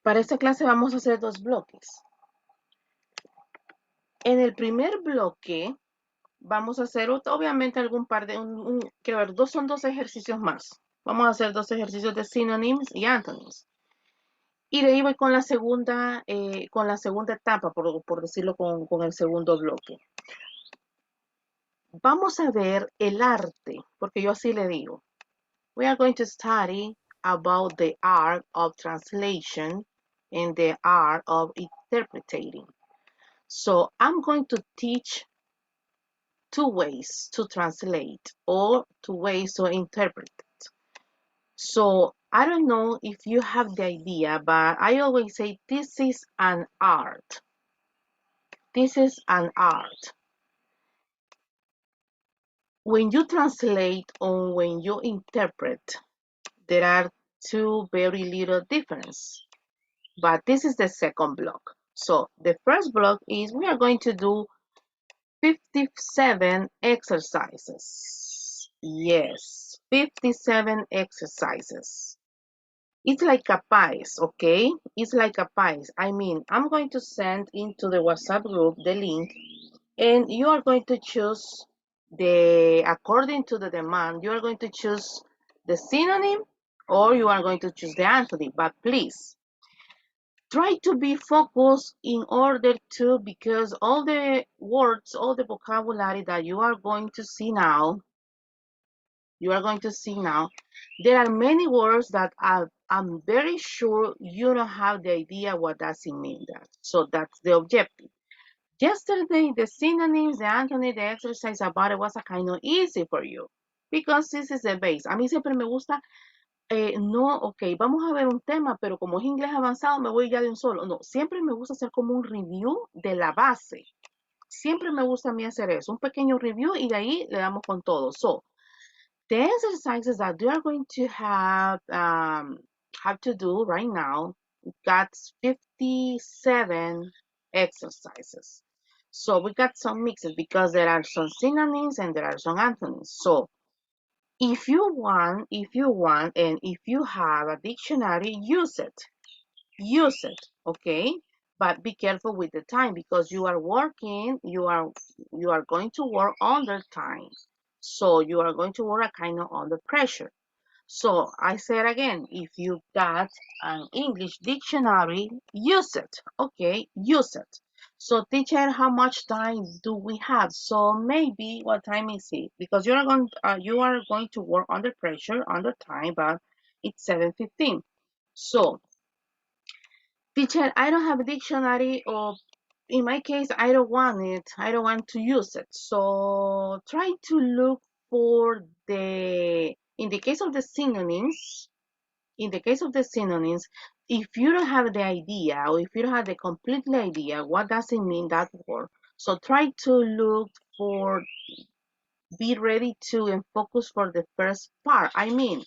Para esta clase vamos a hacer dos bloques. En el primer bloque vamos a hacer obviamente algún par de, quiero ver, son dos ejercicios más. Vamos a hacer dos ejercicios de synonyms y antonyms. Y de ahí voy con la segunda etapa, por decirlo con el segundo bloque. Vamos a ver el arte, porque yo así le digo. We are going to study about the art of translation and the art of interpreting. So I'm going to teach two ways to translate or two ways to interpret it. So I don't know if you have the idea, but I always say this is an art. This is an art. When you translate or when you interpret, there are two very little difference. But this is the second block. So the first block is we are going to do 57 exercises. Yes, 57 exercises. It's like a pies, okay? It's like a pies. I mean, I'm going to send into the WhatsApp group the link, and you are going to choose according to the demand, you are going to choose the synonym or you are going to choose the antony. But please, try to be focused in order to, because all the words, all the vocabulary that you are going to see now, there are many words that I'm very sure you don't have the idea what does it mean. That. So that's the objective. Yesterday, the synonyms, the antony, the exercise about it was a kind of easy for you because this is the base. A mí siempre me gusta no, ok, vamos a ver un tema, pero como es inglés avanzado, me voy ya de un solo. No, siempre me gusta hacer como un review de la base. Siempre me gusta a mí hacer eso, un pequeño review y de ahí le damos con todo. So, the exercises that you are going to have to do right now, got 57 exercises. So we got some mixes because there are some synonyms and there are some antonyms. So if you want, and if you have a dictionary, use it, okay? But be careful with the time because you are working, you are going to work under time. So you are going to work kind of under pressure. So I said again, if you got an English dictionary, use it, okay? Use it. So teacher, how much time do we have? So maybe what time is it? Because you are going to work under pressure, under time, but it's 7:15. So teacher, I don't have a dictionary, or in my case, I don't want it. I don't want to use it. So try to look for in the case of the synonyms, if you don't have the idea or if you don't have the complete idea, what does it mean, that word? So try to look for, be ready to and focus for the first part. I mean,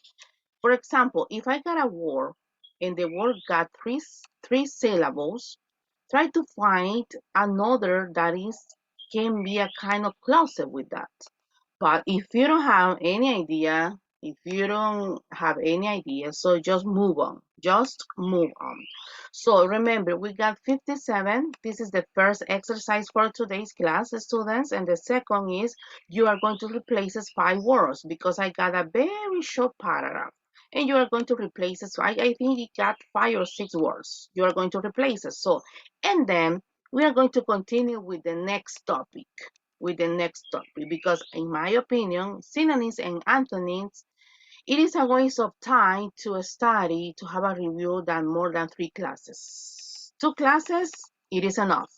for example, if I got a word and the word got three syllables, try to find another that can be a kind of closer with that. But if you don't have any idea, so just move on. So remember, we got 57. This is the first exercise for today's class, students. And the second is you are going to replace 5 words because I got a very short paragraph. And you are going to replace it. So I think it got 5 or 6 words. You are going to replace it. So, and then we are going to continue with the next topic. Because in my opinion, synonyms and antonyms, it is a waste of time to study, to have a review than more than 3 classes. 2 classes, it is enough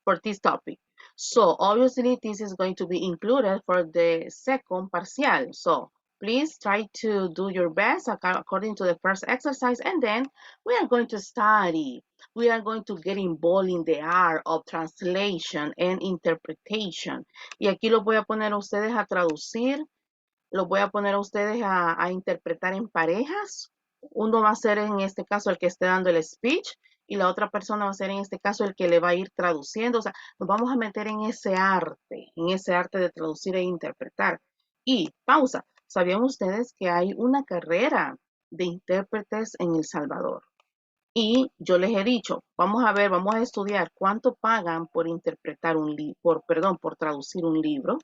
for this topic. So obviously this is going to be included for the second partial. So please try to do your best according to the first exercise, and then we are going to study. We are going to get involved in the art of translation and interpretation. Y aquí los voy a poner a ustedes a traducir, los voy a poner a ustedes a interpretar en parejas. Uno va a ser en este caso el que esté dando el speech y la otra persona va a ser en este caso el que le va a ir traduciendo. O sea, nos vamos a meter en ese arte de traducir e interpretar. Y pausa, ¿sabían ustedes que hay una carrera de intérpretes en El Salvador? Y yo les he dicho, vamos a ver, vamos a estudiar cuánto pagan por interpretar un libro, por traducir un libro,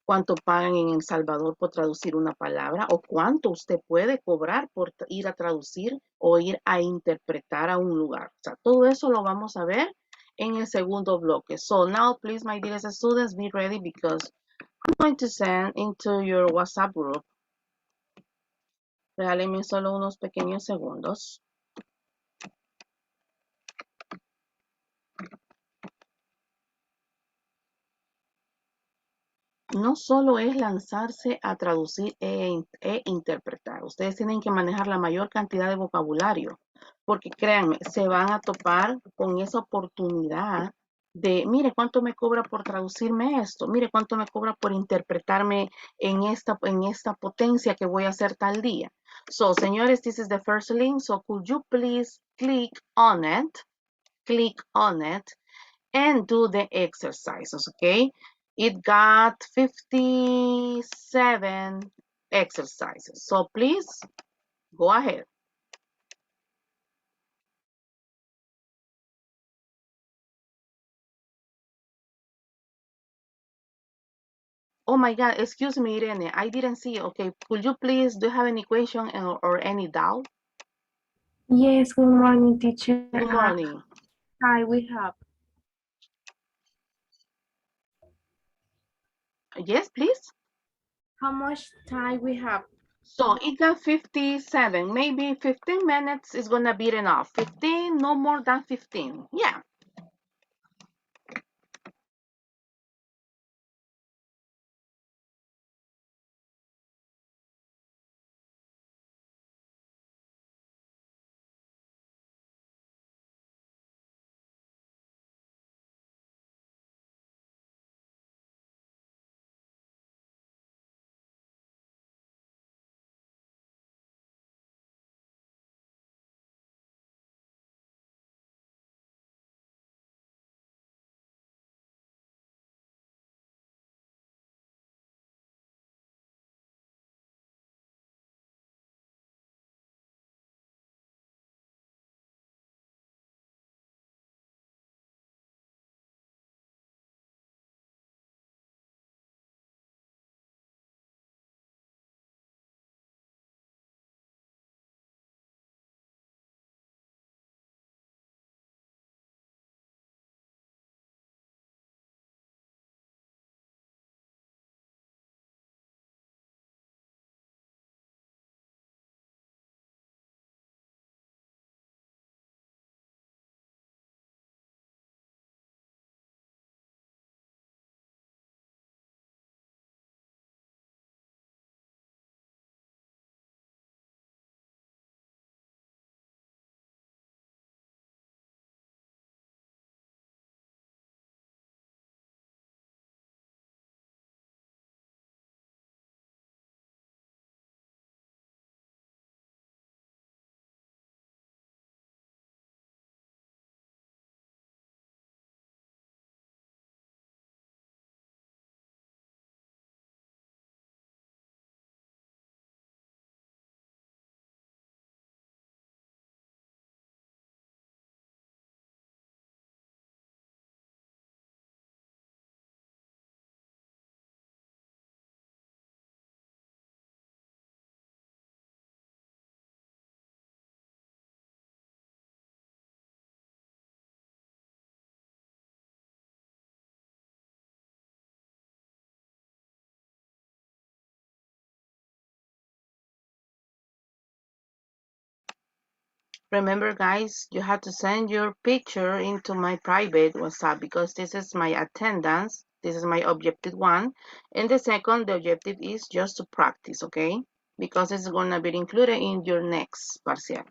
cuánto pagan en El Salvador por traducir una palabra o cuánto usted puede cobrar por ir a traducir o ir a interpretar a un lugar. O sea, todo eso lo vamos a ver en el segundo bloque. So now, please, my dear students, be ready because I'm going to send into your WhatsApp group. Regálenme solo unos pequeños segundos. No solo es lanzarse a traducir e interpretar. Ustedes tienen que manejar la mayor cantidad de vocabulario, porque créanme, se van a topar con esa oportunidad de, mire cuánto me cobra por traducirme esto, mire cuánto me cobra por interpretarme en esta potencia que voy a hacer tal día. So, señores, this is the first link. So, could you please click on it, and do the exercises, okay? It got 57 exercises. So please go ahead. Oh my God, excuse me, Irene, I didn't see. Okay, could you please, do you have any question or any doubt? Yes, good morning, teacher. Good morning. Hi, we have. Yes, please. How much time we have? So it got 57. Maybe 15 minutes is gonna be enough. 15, no more than 15. Yeah. Remember, guys, you have to send your picture into my private WhatsApp because this is my attendance. This is my objective one. And the second, the objective is just to practice, okay? Because it's going to be included in your next partial.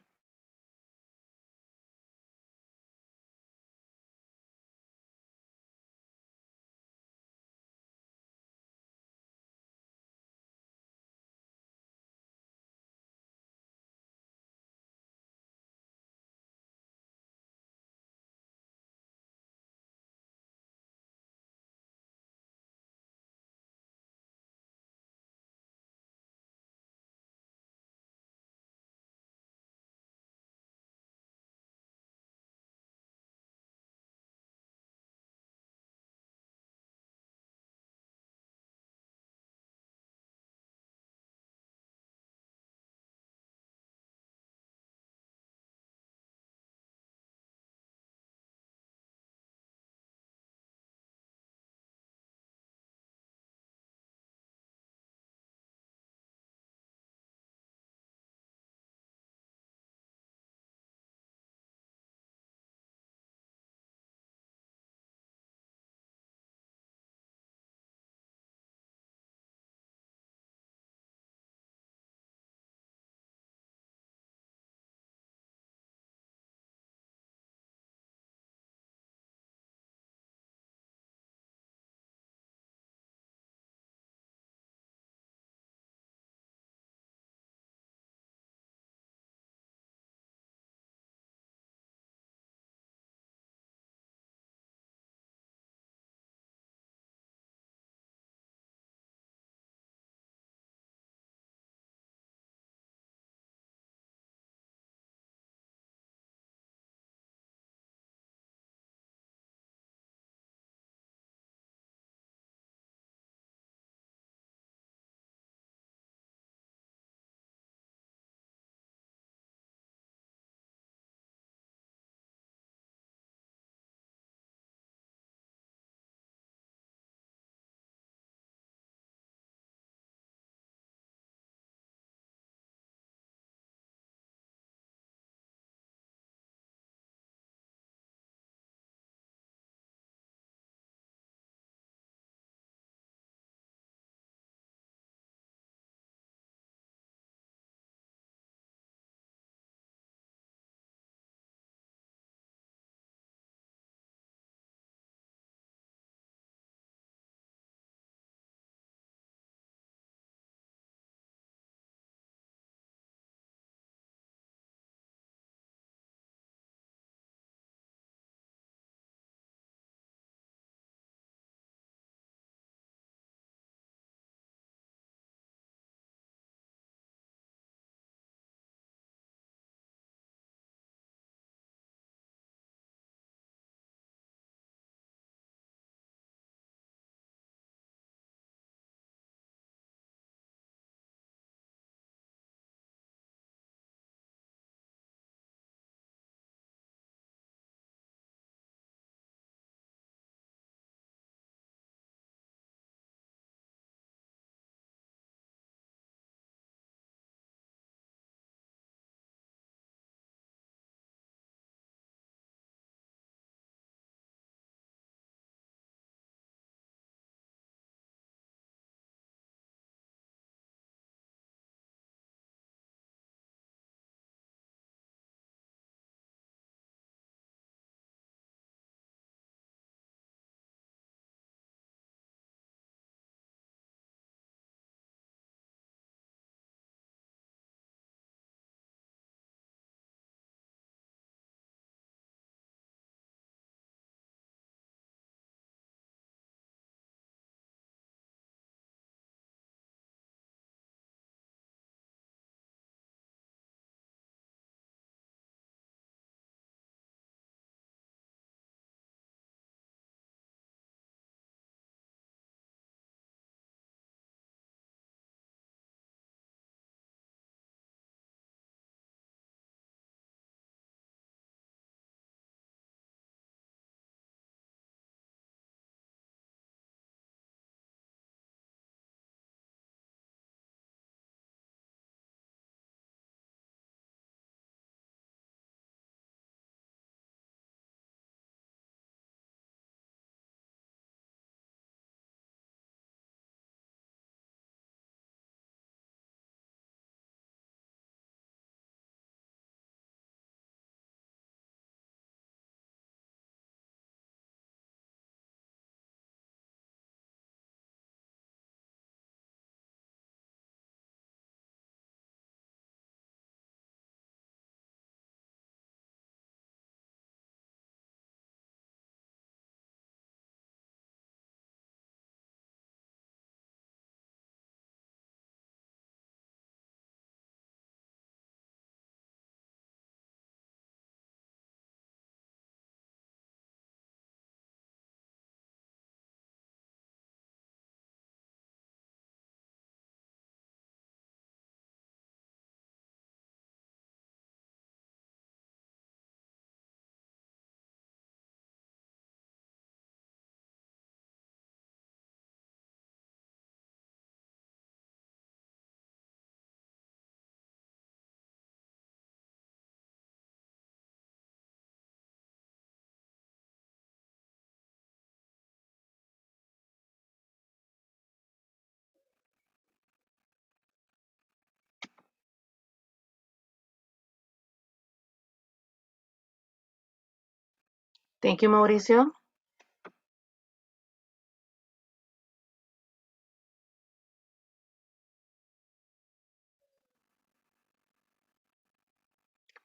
Thank you, Mauricio.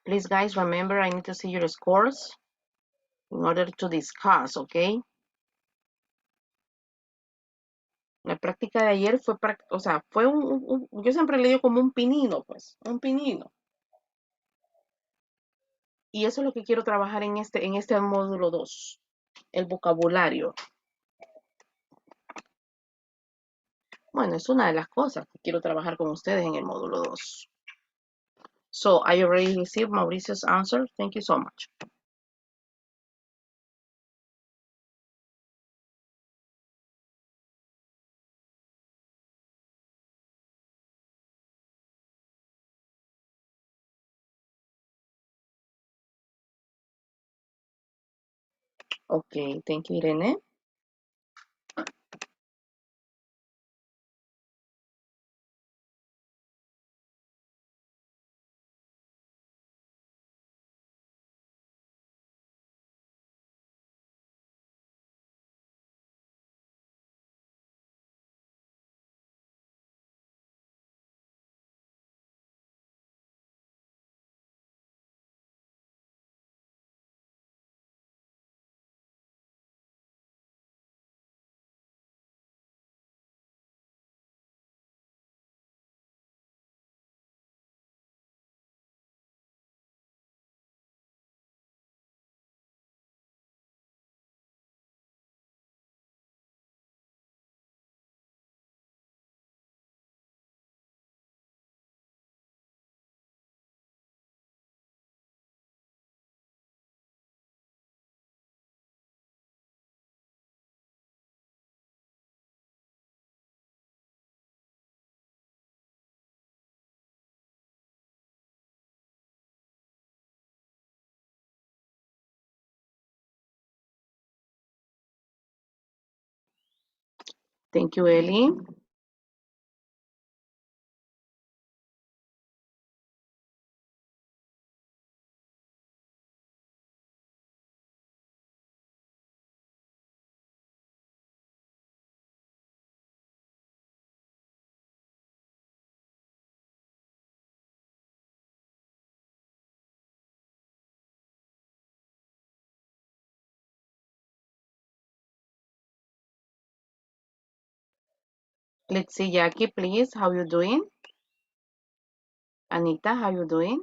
Please, guys, remember I need to see your scores in order to discuss, okay? La práctica de ayer fue, o sea, fue yo siempre le digo como un pinino, pues, un pinino. Y eso es lo que quiero trabajar en este módulo 2, el vocabulario. Bueno, es una de las cosas que quiero trabajar con ustedes en el módulo 2. So, I already received Mauricio's answer. Thank you so much. Okay, thank you, Irene. Thank you, Ellie. Let's see, Jackie, please. How you doing? Anita, how you doing?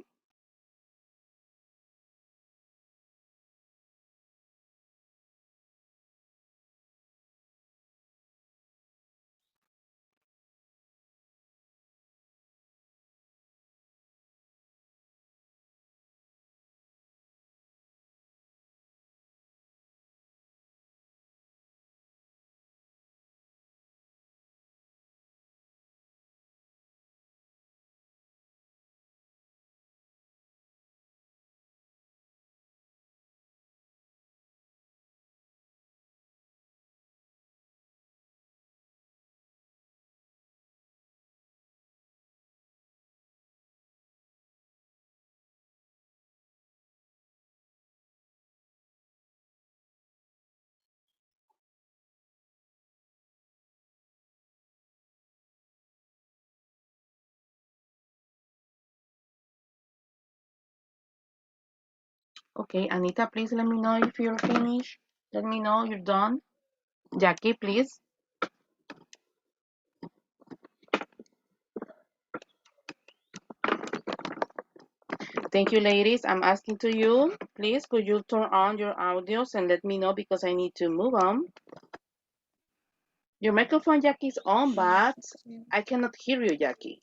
Okay, Anita, please let me know if you're finished. Let me know you're done. Jackie, please. Thank you, ladies. I'm asking to you, please, could you turn on your audios and let me know because I need to move on. Your microphone, Jackie, is on, but I cannot hear you, Jackie.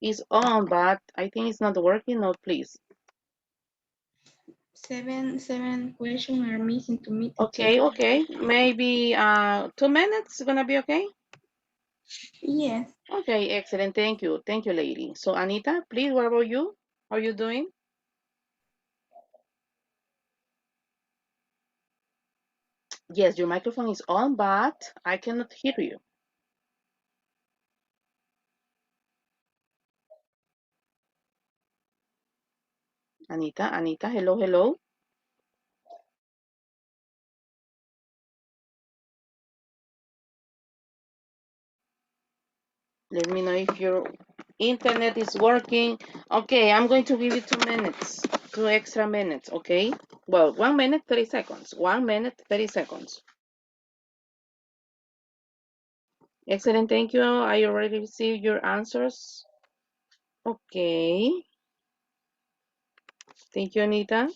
It's on, but I think it's not working. No, please. Seven questions are missing to me, teacher. Okay, okay. Maybe 2 minutes gonna be okay? Yes. Okay, excellent. Thank you. Thank you, lady. So Anita, please, what about you? How are you doing? Yes, your microphone is on, but I cannot hear you. Anita, Anita, hello, hello. Let me know if your internet is working. Okay, I'm going to give you 2 minutes, 2 extra minutes, okay? Well, 1 minute, 30 seconds. 1 minute, 30 seconds. Excellent, thank you. I already received your answers. Okay. Thank you, Anita.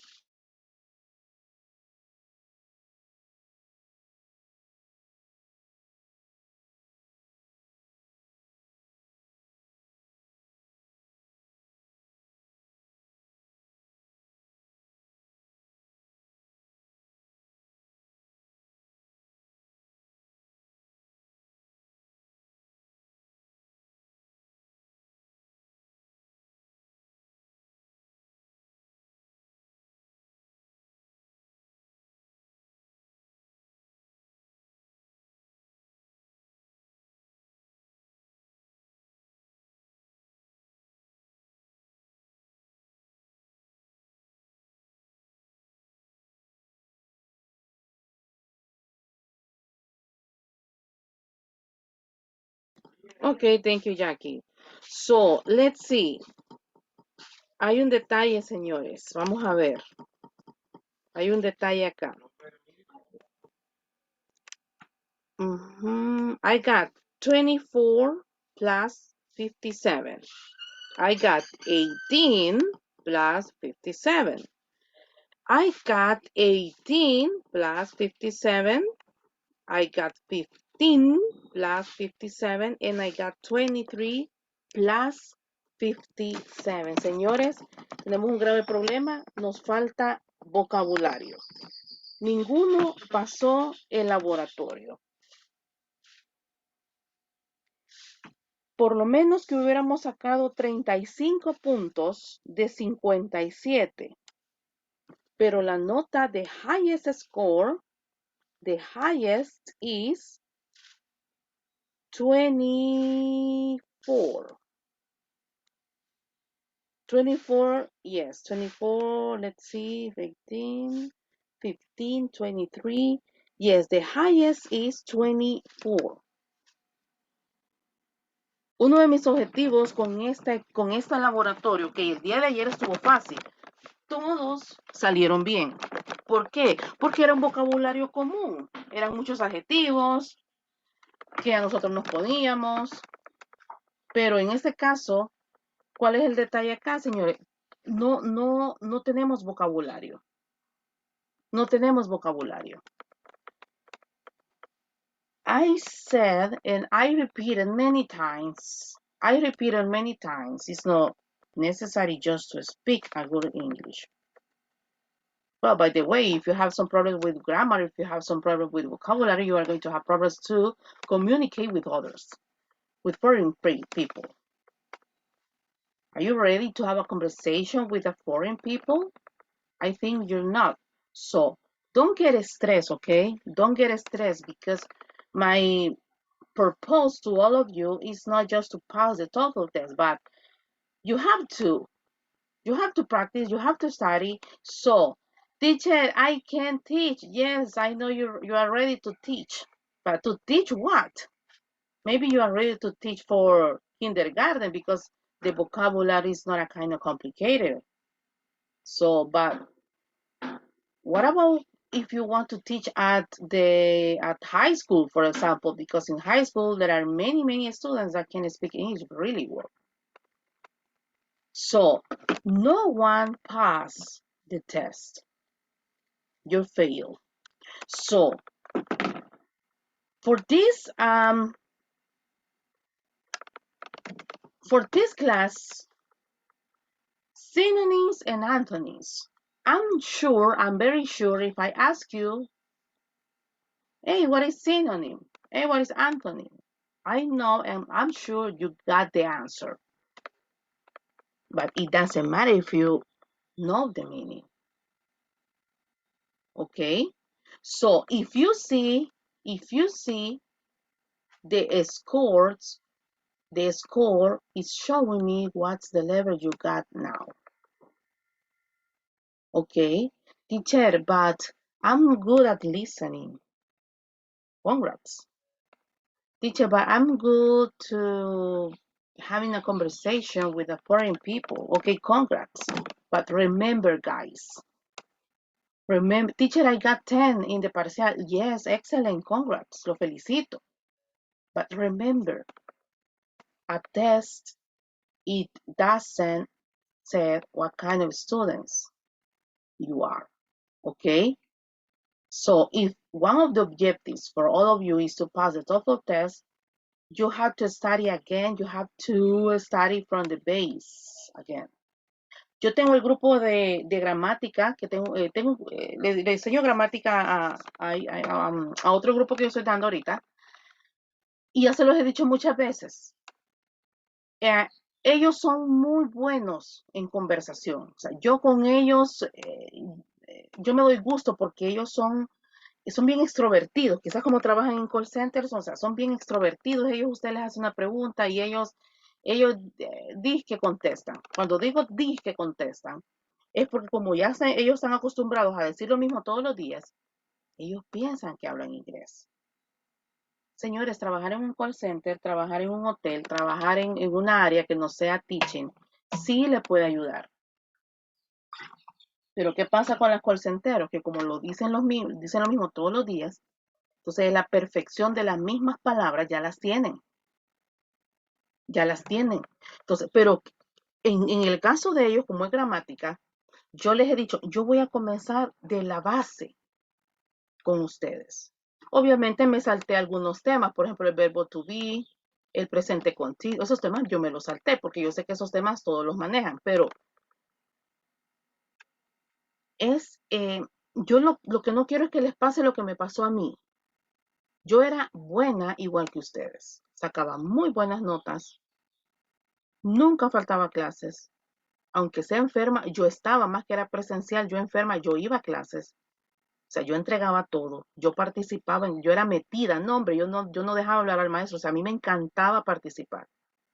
Okay, thank you, Jackie. So, let's see. Hay un detalle, señores. Vamos a ver. Hay un detalle acá. I got 24 plus 57. I got 18 plus 57. I got 18 plus 57. I got 15 plus 57. And I got 23 plus 57. Señores, tenemos un grave problema. Nos falta vocabulario. Ninguno pasó el laboratorio. Por lo menos que hubiéramos sacado 35 puntos de 57. Pero la nota de highest score, the highest is 24. 24, yes, 24, let's see, 18, 15, 23. Yes, the highest is 24. Uno de mis objetivos con este laboratorio, que el día de ayer estuvo fácil, todos salieron bien. ¿Por qué? Porque era un vocabulario común. Eran muchos adjetivos que a nosotros nos poníamos. Pero en este caso, ¿cuál es el detalle acá, señores? No tenemos vocabulario. No tenemos vocabulario. I said, and I repeated many times. It's not necessary just to speak a good English. Well, by the way, if you have some problems with grammar, if you have some problem with vocabulary, you are going to have problems to communicate with others, with foreign people. Are you ready to have a conversation with a foreign people? I think you're not. So don't get stressed, okay? Don't get stressed, because my purpose to all of you is not just to pass the TOEFL test, but you have to practice, you have to study. So, teacher, I can teach. Yes, I know you are ready to teach, but to teach what? Maybe you are ready to teach for kindergarten because the vocabulary is not a kind of complicated. So, but what about if you want to teach at high school, for example? Because in high school there are many students that can speak English really well. So no one passed the test. You fail. So for this class, synonyms and antonyms. I'm very sure if I ask you, hey, what is synonym? Hey, what is antonym? I know and I'm sure you got the answer. But it doesn't matter if you know the meaning. Okay? So if you see the scores, the score is showing me what's the level you got now. Okay? Teacher, but I'm good at listening. Congrats. Teacher, but I'm good to having a conversation with the foreign people. Okay, congrats. But remember, guys, remember, teacher, I got 10 in the parcial. Yes, excellent, congrats, lo felicito. But remember, a test, it doesn't say what kind of students you are, okay? So if one of the objectives for all of you is to pass the TOEFL test, you have to study again, you have to study from the base again. Yo tengo el grupo de gramática, que le enseño gramática a otro grupo que yo estoy dando ahorita, y ya se los he dicho muchas veces. Ellos son muy buenos en conversación. O sea, yo con ellos, yo me doy gusto porque ellos son bien extrovertidos, quizás como trabajan en call centers, o sea, son bien extrovertidos, usted les hace una pregunta y ellos que contestan. Cuando digo que contestan, es porque como ya ellos están acostumbrados a decir lo mismo todos los días, ellos piensan que hablan inglés. Señores, trabajar en un call center, trabajar en un hotel, trabajar en una área que no sea teaching, sí le puede ayudar. Pero ¿qué pasa con las call centeros? Que como dicen lo mismo todos los días, entonces la perfección de las mismas palabras ya las tienen. Ya las tienen. Entonces, pero en el caso de ellos, como es gramática, yo les he dicho, yo voy a comenzar de la base con ustedes. Obviamente me salté algunos temas, por ejemplo, el verbo to be, el presente continuo, esos temas yo me los salté porque yo sé que esos temas todos los manejan, pero yo lo que no quiero es que les pase lo que me pasó a mí. Yo era buena igual que ustedes, sacaba muy buenas notas, nunca faltaba clases, aunque sea enferma, yo estaba, más que era presencial, yo enferma, yo iba a clases. O sea, yo entregaba todo, yo participaba, yo era metida, no hombre, yo no dejaba hablar al maestro, o sea, a mí me encantaba participar.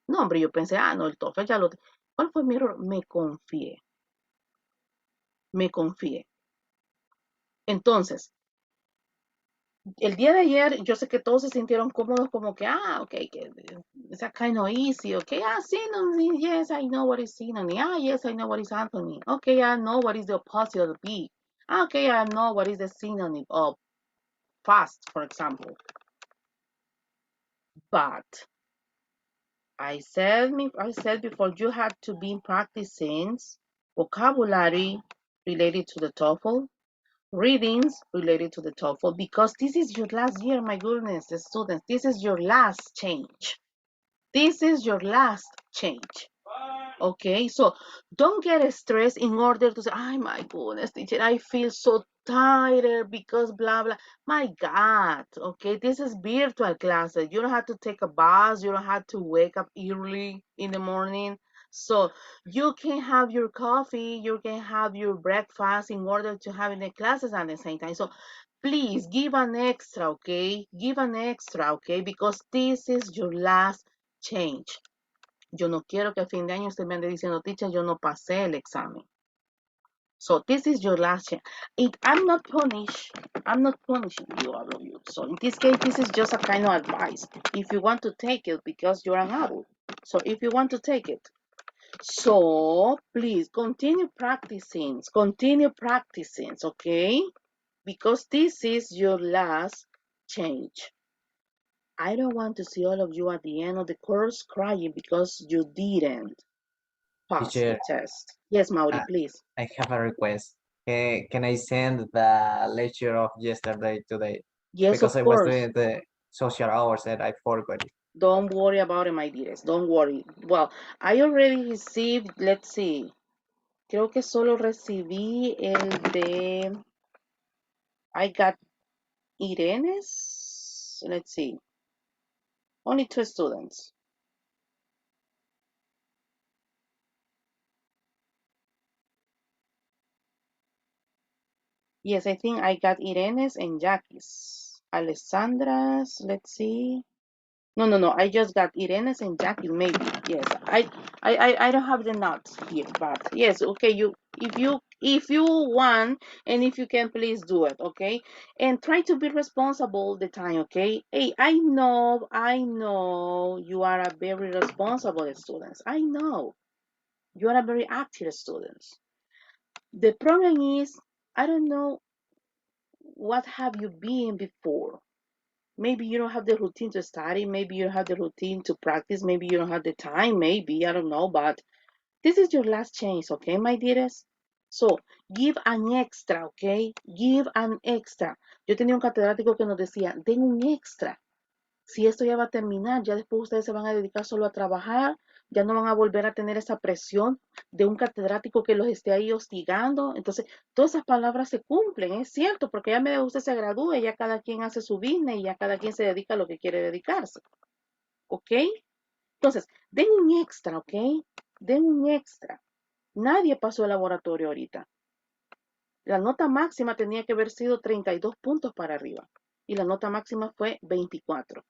No hombre, yo pensé, no, el TOEFL ya lo... ¿Cuál fue mi error? Me confié. Entonces, el día de ayer, yo sé que todos se sintieron cómodos como que, ok, que it's kind of easy, okay, synonym, yes, I know what is synonym, yes, I know what is antony, okay, I know what is the opposite of be, okay, I know what is the synonym of fast, for example. But I said before, you had to be practicing vocabulary related to the TOEFL, readings related to the TOEFL, because this is your last year, my goodness, the students, this is your last change. This is your last change. Okay, so don't get stressed in order to say, my goodness, teacher, I feel so tired because blah, blah. My God, okay, this is virtual classes. You don't have to take a bus. You don't have to wake up early in the morning. So you can have your coffee, you can have your breakfast in order to have the classes at the same time. So please give an extra, okay? Give an extra, okay? Because this is your last change. Yo no quiero que a fin de año usted me ande diciendo, teacher, yo no pasé el examen. So this is your last chance. I'm not punishing you, all of you. So in this case, this is just a kind of advice. If you want to take it because you're an adult. So if you want to take it. So please continue practicing, okay? Because this is your last change. I don't want to see all of you at the end of the course crying because you didn't pass Teacher, the test. Yes, Mauri, please. I have a request. Can I send the lecture of yesterday today? Yes, Because of I was course. doing the social hours and I forgot it. Don't worry about it, my dearest. Don't worry. Well, I already received, let's see. Creo que solo recibí el de... I got Irene's. Let's see. Only 2 students. Yes, I think I got Irene's and Jackie's. Alessandra's, let's see. No. I just got Irene's and Jackie's, maybe. Yes, I don't have the notes here, but yes, okay, If you want, and if you can, please do it, okay? And try to be responsible all the time, okay? Hey, I know you are a very responsible student. I know you are a very active student. The problem is, I don't know what have you been before. Maybe you don't have the routine to study. Maybe you don't have the routine to practice. Maybe you don't have the time. Maybe, I don't know, but this is your last chance, okay, my dearest? So, give an extra, okay? Give an extra. Yo tenía un catedrático que nos decía, den un extra. Si esto ya va a terminar, ya después ustedes se van a dedicar solo a trabajar, ya no van a volver a tener esa presión de un catedrático que los esté ahí hostigando. Entonces, todas esas palabras se cumplen, es cierto, porque ya medio usted se gradúa, ya cada quien hace su business y ya cada quien se dedica a lo que quiere dedicarse. ¿Ok? Entonces, den un extra, ¿ok? Den un extra. Nadie pasó el laboratorio ahorita. La nota máxima tenía que haber sido 32 puntos para arriba. Y la nota máxima fue 24.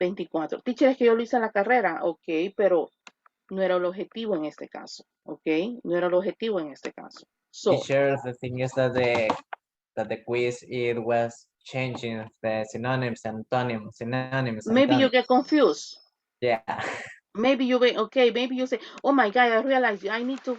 24. Teacher, es que yo lo hice en la carrera. Ok, pero no era el objetivo en este caso. Ok, no era el objetivo en este caso. So, Teacher, the thing is that the quiz, it was changing the synonyms, antonyms, synonyms. maybe you get confused. Yeah. Maybe you wait, okay, maybe you say, oh my God, I realized I need to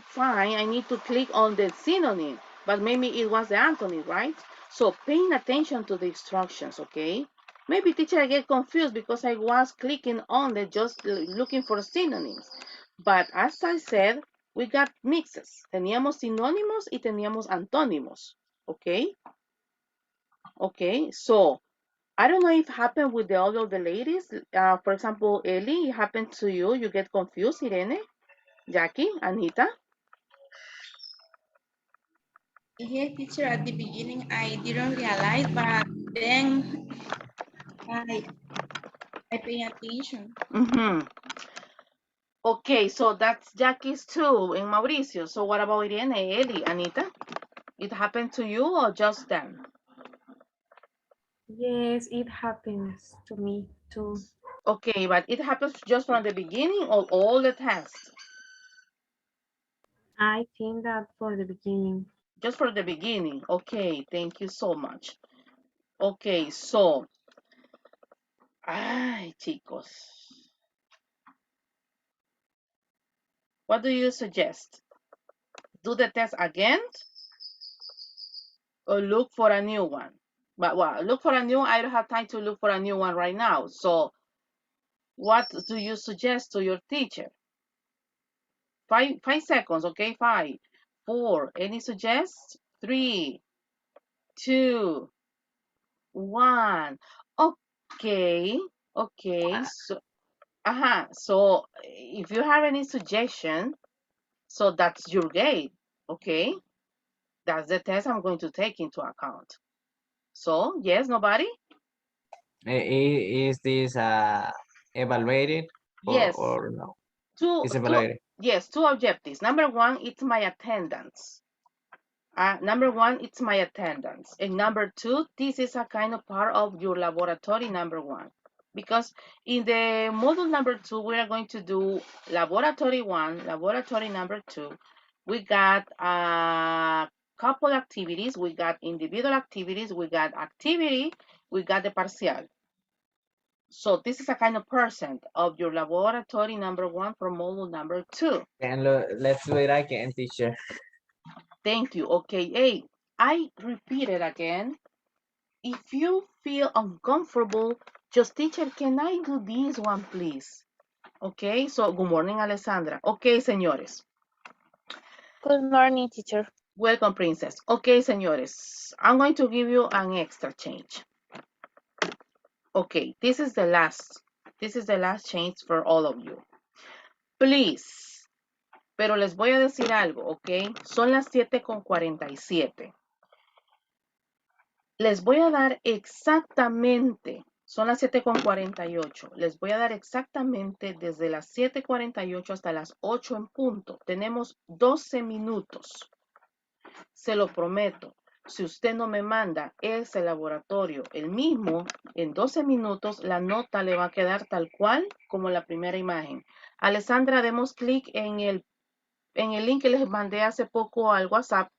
click on the synonym, but maybe it was the antonym, right? So paying attention to the instructions, okay? Maybe teacher, I get confused because I was clicking on the just looking for synonyms. But as I said, we got mixes. Teníamos sinónimos y teníamos antónimos, okay? Okay, so I don't know if it happened with the all of the ladies. For example, Ellie, it happened to you. You get confused, Irene, Jackie, Anita. Yes, teacher, at the beginning I didn't realize, but then I pay attention. Mm-hmm. Okay, so that's Jackie's too, and Mauricio. So what about Irene, Ellie, Anita? It happened to you or just them? Yes, it happens to me too. Okay, but it happens just from the beginning or all the tests? I think that for the beginning. Just for the beginning. Okay, thank you so much. Okay, so, ay, chicos. What do you suggest? Do the test again or look for a new one? But well, look for a new, I don't have time to look for a new one right now. So what do you suggest to your teacher? 5 seconds, okay? 5, 4, any suggest? 3, 2, 1. Okay, okay. So, so if you have any suggestion, so that's your grade, okay? That's the test I'm going to take into account. So, yes, nobody? Is this evaluated Yes. or no? Two, It's evaluated. yes, two objectives. Number one, it's my attendance. Number one, it's my attendance. And number two, this is a kind of part of your laboratory number one. Because in the module number two, we are going to do laboratory one, laboratory number two. We got a couple activities. We got individual activities. We got activity. We got the partial. So this is a kind of percent of your laboratory number one for module number two. And let's do it again, teacher. Thank you. Okay, hey, I repeat it again. If you feel uncomfortable, just teacher, can I do this one, please? Okay, so good morning, Alessandra. Okay, señores. Good morning, teacher. Welcome, princess. Okay, señores, I'm going to give you an extra change. Okay, this is the last change for all of you. Please, pero les voy a decir algo, ok? Son las 7:47. Les voy a dar exactamente, son las 7:48. Les voy a dar exactamente desde las 7:48 hasta las 8 en punto. Tenemos 12 minutos. Se lo prometo. Si usted no me manda ese laboratorio, el mismo, en 12 minutos, la nota le va a quedar tal cual como la primera imagen. Alessandra, demos clic en el En el link que les mandé hace poco al WhatsApp,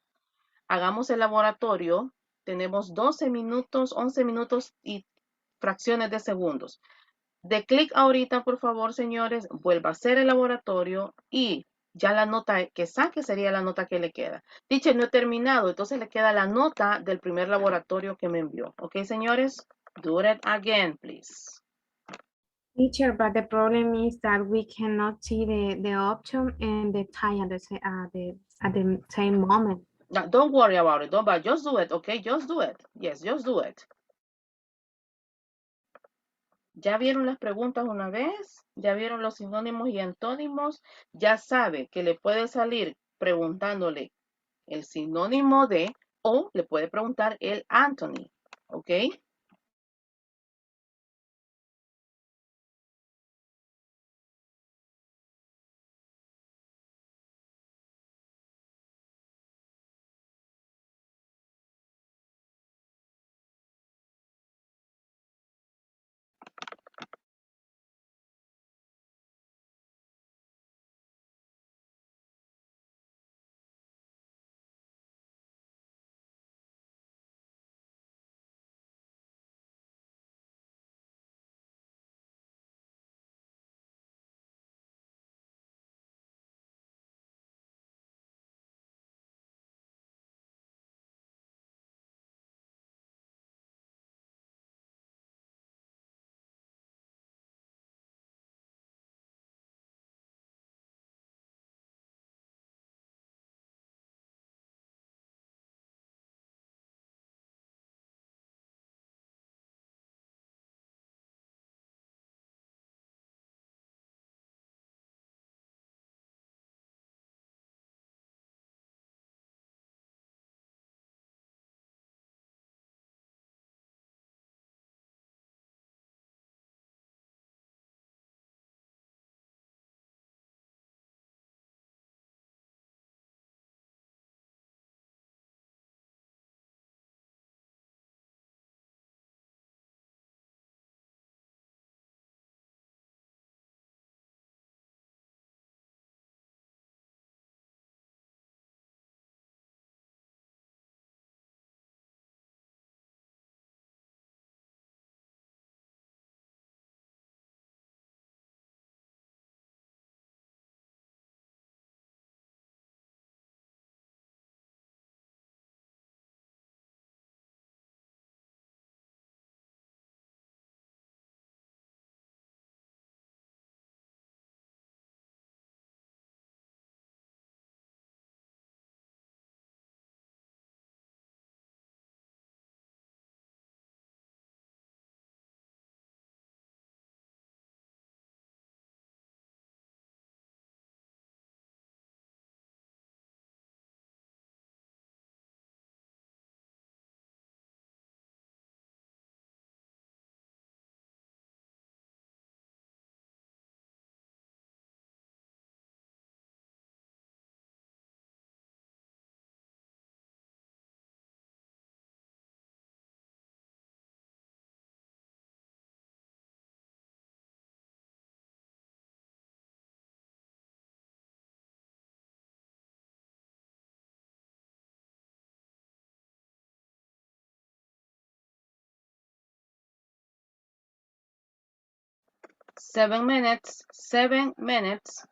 hagamos el laboratorio. Tenemos 12 minutos, 11 minutos y fracciones de segundos. De clic ahorita, por favor, señores, vuelva a hacer el laboratorio y ya la nota que saque sería la nota que le queda. Teacher, no he terminado, entonces le queda la nota del primer laboratorio que me envió. ¿Ok, señores? Do it again, please. Teacher, but the problem is that we cannot see the option and the time at the same moment. No, don't worry about it. But just do it, okay? Just do it. Yes, just do it. ¿Ya vieron las preguntas una vez? ¿Ya vieron los sinónimos y antónimos? Ya sabe que le puede salir preguntándole el sinónimo de o le puede preguntar el antony, ¿ok? Seven minutes, 7 minutes.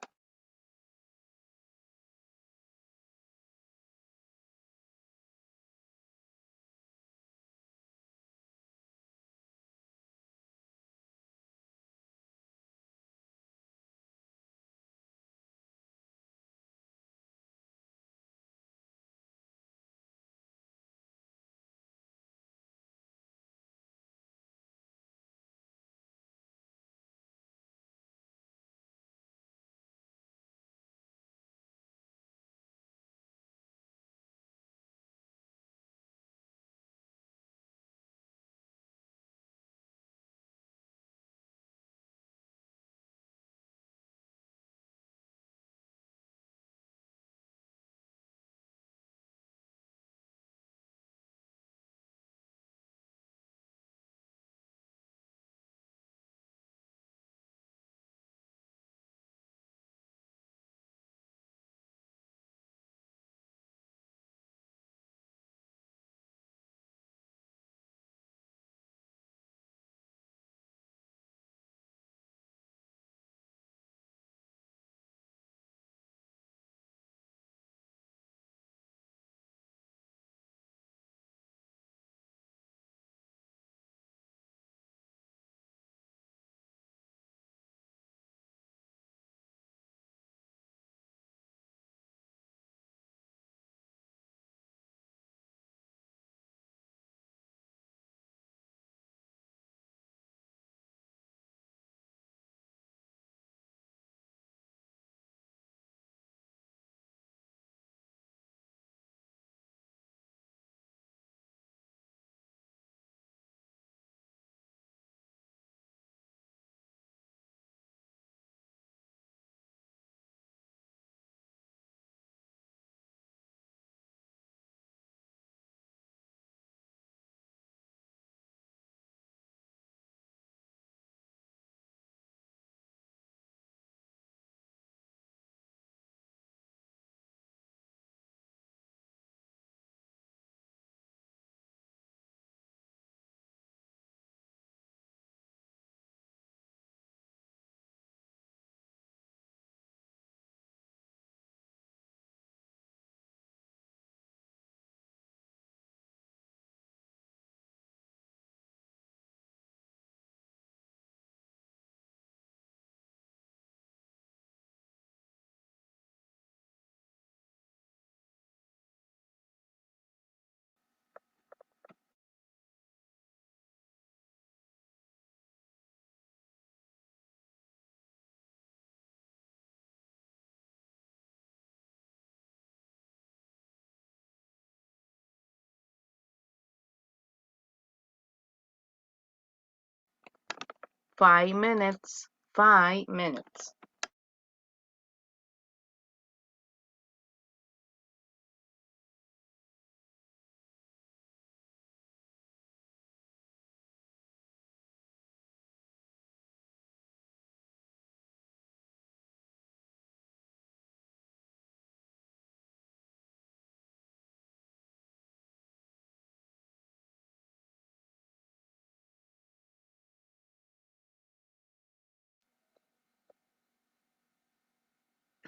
5 minutes. 5 minutes.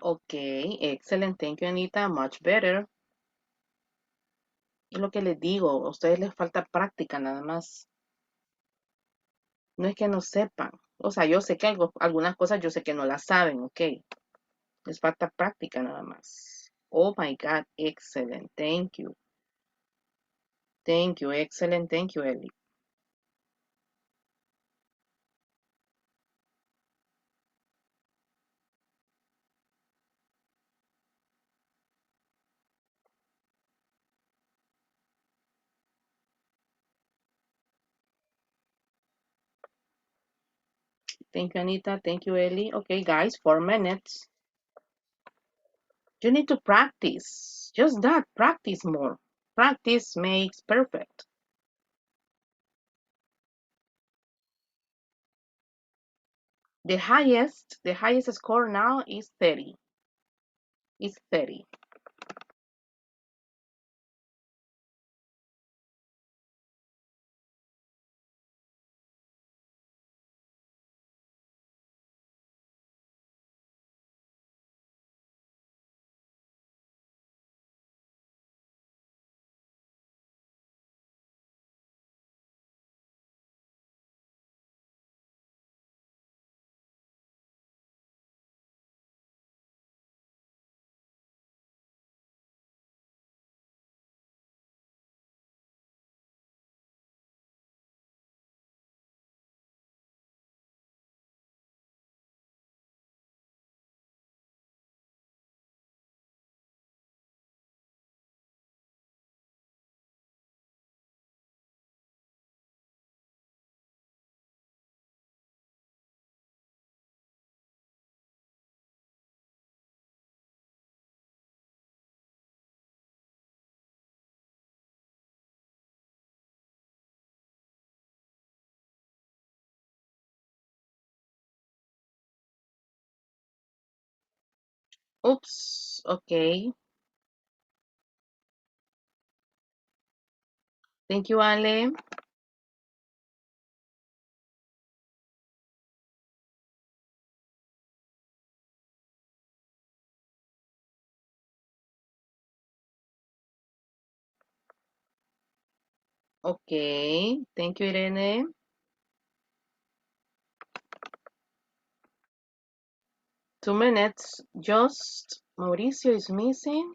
Okay, excellent. Thank you, Anita. Much better. Es lo que les digo, a ustedes les falta práctica nada más. No es que no sepan. O sea, yo sé que algunas cosas yo sé que no las saben, ok. Les falta práctica nada más. Oh my God, excellent. Thank you. Thank you, excellent. Thank you, Ellie. Thank you, Anita. Thank you, Ellie. Okay, guys, 4 minutes. You need to practice. Just that, practice more. Practice makes perfect. The highest score now is 30. It's 30. Oops, okay. Thank you, Ale. Okay, thank you, Irene. Two minutes. Just Mauricio is missing.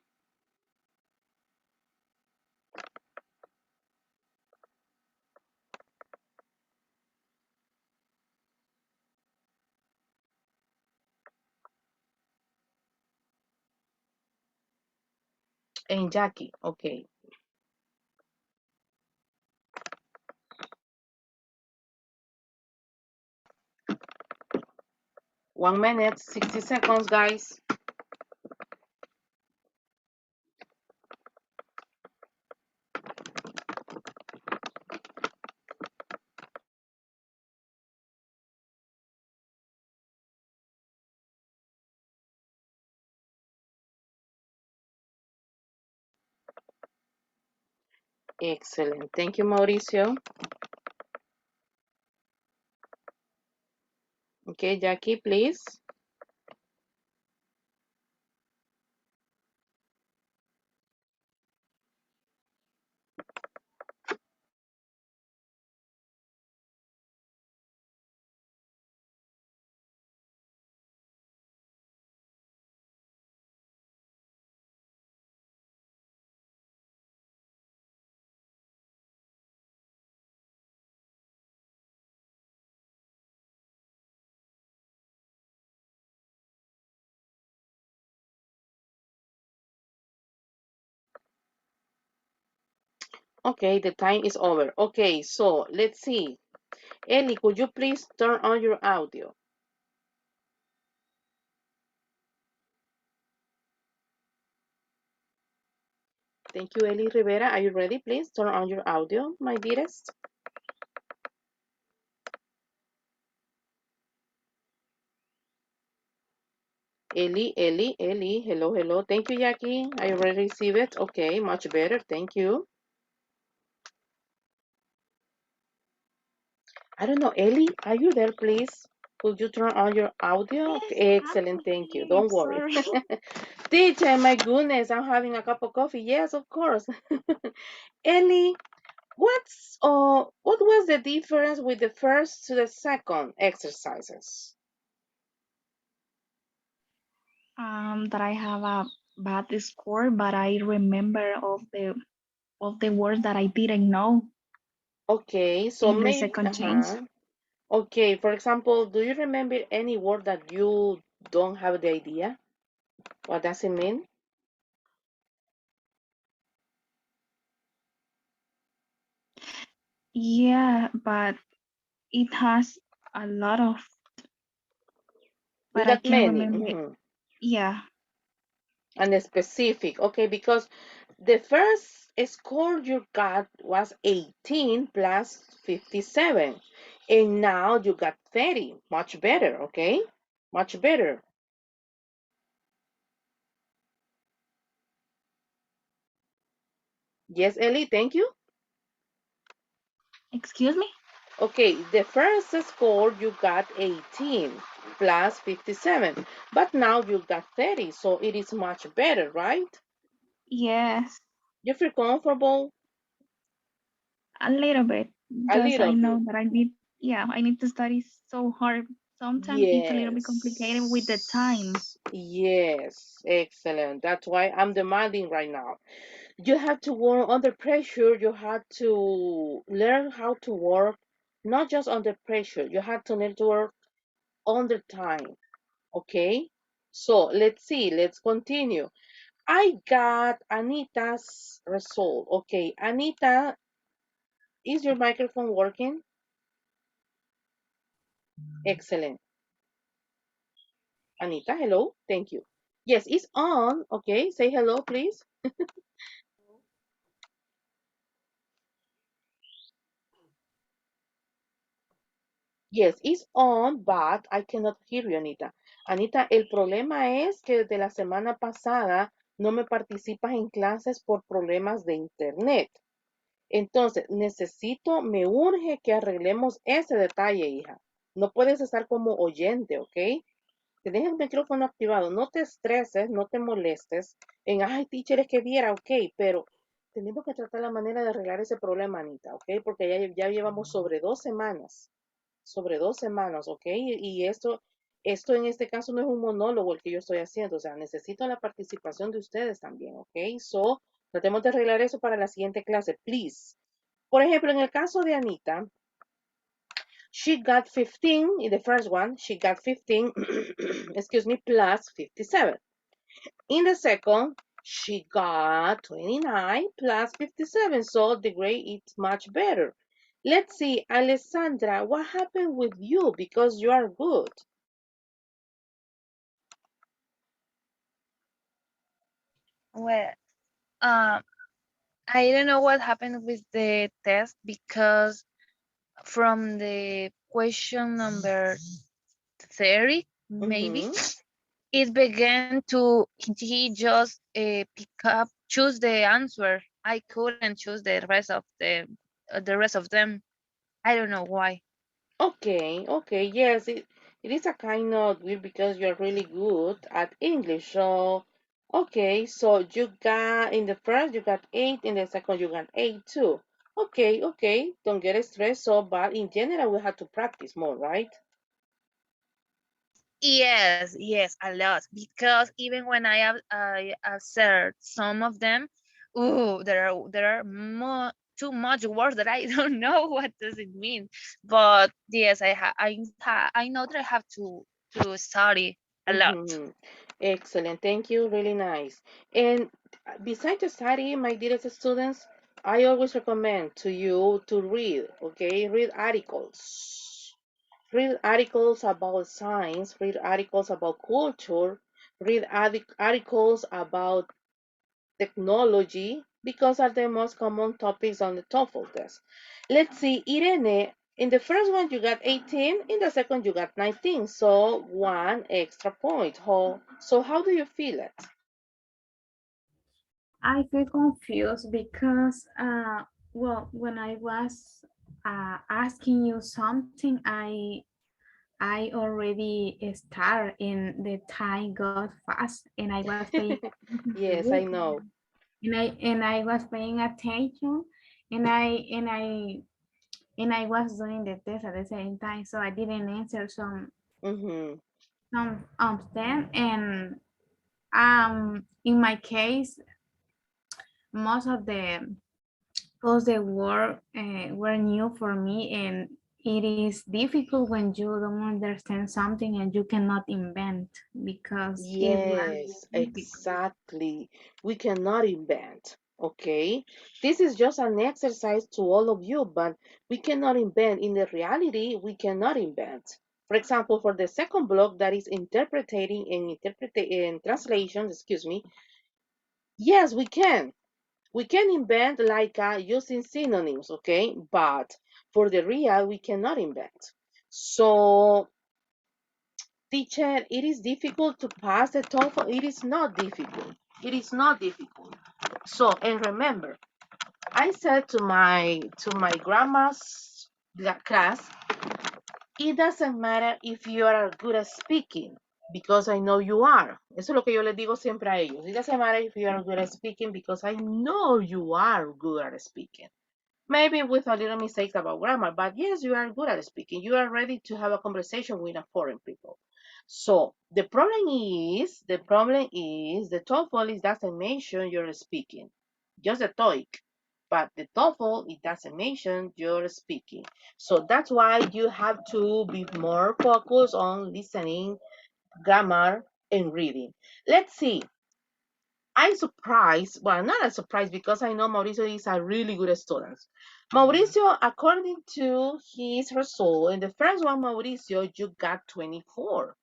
And Jackie. Okay. 1 minute, 60 seconds, guys. Excellent. Thank you, Mauricio. Okay, Jackie, please. Okay, the time is over. Okay, so let's see. Ellie, could you please turn on your audio? Thank you, Ellie Rivera. Are you ready? Please turn on your audio, my dearest. Ellie, hello. Thank you, Jackie. I already received it. Okay, much better. Thank you. I don't know, Ellie, are you there, please? Could you turn on your audio? Yes, Excellent, I'm thank you. here. Don't worry. Sorry. Teacher, my goodness, I'm having a cup of coffee. Yes, of course. Ellie, what was the difference with the first to the second exercises? That I have a bad score, but I remember of the words that I didn't know Okay, so in the maybe, second change. Okay, for example, do you remember any word that you don't have the idea? What does it mean? Yeah, but it has a lot of, You but I got can't many. remember. Yeah, And specific, okay, because the first score you got was 18 plus 57, and now you got 30. Much better, okay? Much better. Yes, Ellie, thank you. excuse me? Okay, the first score you got 18 plus 57, but now you got 30, so it is much better, right? Yes, You feel comfortable? a little bit, A because little I bit. know that I need to study so hard. Sometimes it's a little bit complicated with the time. Yes, excellent. That's why I'm demanding right now. You have to work under pressure. You have to learn how to work, not just under pressure. You have to learn to work under time. Okay? So let's see. Let's continue. I got Anita's result. Okay, Anita, is your microphone working? Excellent. Anita, hello. Thank you. Yes, it's on. Okay, say hello, please. Yes, it's on, but I cannot hear you, Anita. Anita, el problema es que desde la semana pasada no me participas en clases por problemas de internet. Entonces, me urge que arreglemos ese detalle, hija. No puedes estar como oyente, ¿ok? Tienes el micrófono activado, no te estreses, no te molestes ay, teacher, es que viera, ok, pero tenemos que tratar la manera de arreglar ese problema, Anita, ok, porque ya llevamos sobre dos semanas, ok, y esto en este caso no es un monólogo el que yo estoy haciendo, o sea, necesito la participación de ustedes también, ok, tratemos de arreglar eso para la siguiente clase, please. Por ejemplo, en el caso de Anita, she got 15 in the first one. She got 15, excuse me, plus 57. In the second, she got 29 plus 57. So the grade is much better. Let's see, Alessandra, what happened with you because you are good? Well, um, I don't know what happened with the test because from the question number 30, maybe, Mm-hmm. it began to, he just choose the answer. I couldn't choose the rest of them. I don't know why. Okay, yes, it is a kind of weird because you're really good at English. So, okay, so you got in the first you got 8, in the second you got 8 too. Okay, don't get stressed. So, but in general, we have to practice more, right? Yes, a lot. Because even when I observed some of them, ooh, there are more too much words that I don't know what does it mean. But yes, I know that I have to study a lot. Mm-hmm. Excellent, thank you, really nice. And besides the study, my dearest students, I always recommend to you to read, okay? Read articles. Read articles about science, read articles about culture, read articles about technology, because are the most common topics on the TOEFL test. Let's see, Irene, in the first one you got 18, in the second you got 19, so 1 extra point. So how do you feel it? I feel confused because, well, when I was asking you something, I already started in the time got fast, and I was paying attention to Yes, I it, know. and I was paying attention, and I was doing the test at the same time, so I didn't answer Mm-hmm. some of them, and in my case, most of the work were new for me, and it is difficult when you don't understand something and you cannot invent because it was Yes, difficult. exactly. We cannot invent, okay? This is just an exercise to all of you, but we cannot invent. In the reality, we cannot invent. For example, for the second block that is interpreting and translation, excuse me, yes, we can. We can invent like using synonyms, okay? But for the real, we cannot invent. So teacher, it is difficult to pass the TOEFL. It is not difficult. It is not difficult. So, and remember, I said to my grandma's class, it doesn't matter if you are good at speaking, because I know you are. Eso es lo que yo les digo siempre a ellos. It doesn't matter if you are good at speaking, because I know you are good at speaking. Maybe with a little mistakes about grammar, but yes, you are good at speaking. You are ready to have a conversation with a foreign people. So the problem is the TOEFL, it doesn't mention your speaking, just the TOEIC, but the TOEFL, it doesn't mention your speaking. So that's why you have to be more focused on listening, grammar, and reading. Let's see. I'm surprised, well, not a surprise, because I know Mauricio is a really good student. Mauricio, according to his result, in the first one, Mauricio, you got 24.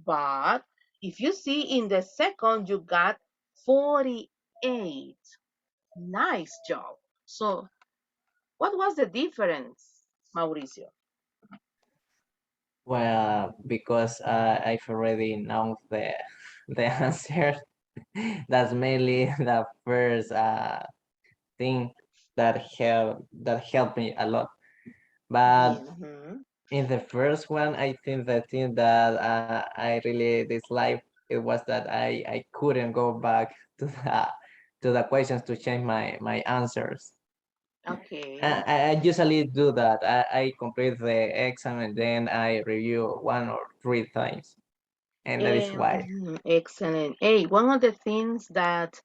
But if you see in the second, you got 48. Nice job. So what was the difference, Mauricio? Well, because I've already known the answer. That's mainly the first thing that helped me a lot. But Yeah. in the first one, I think the thing that I really disliked it was that I couldn't go back to the questions to change my answers. Okay. I usually do that. I complete the exam and then I review 1 or 3 times, and that is why. Excellent. Hey, one of the things that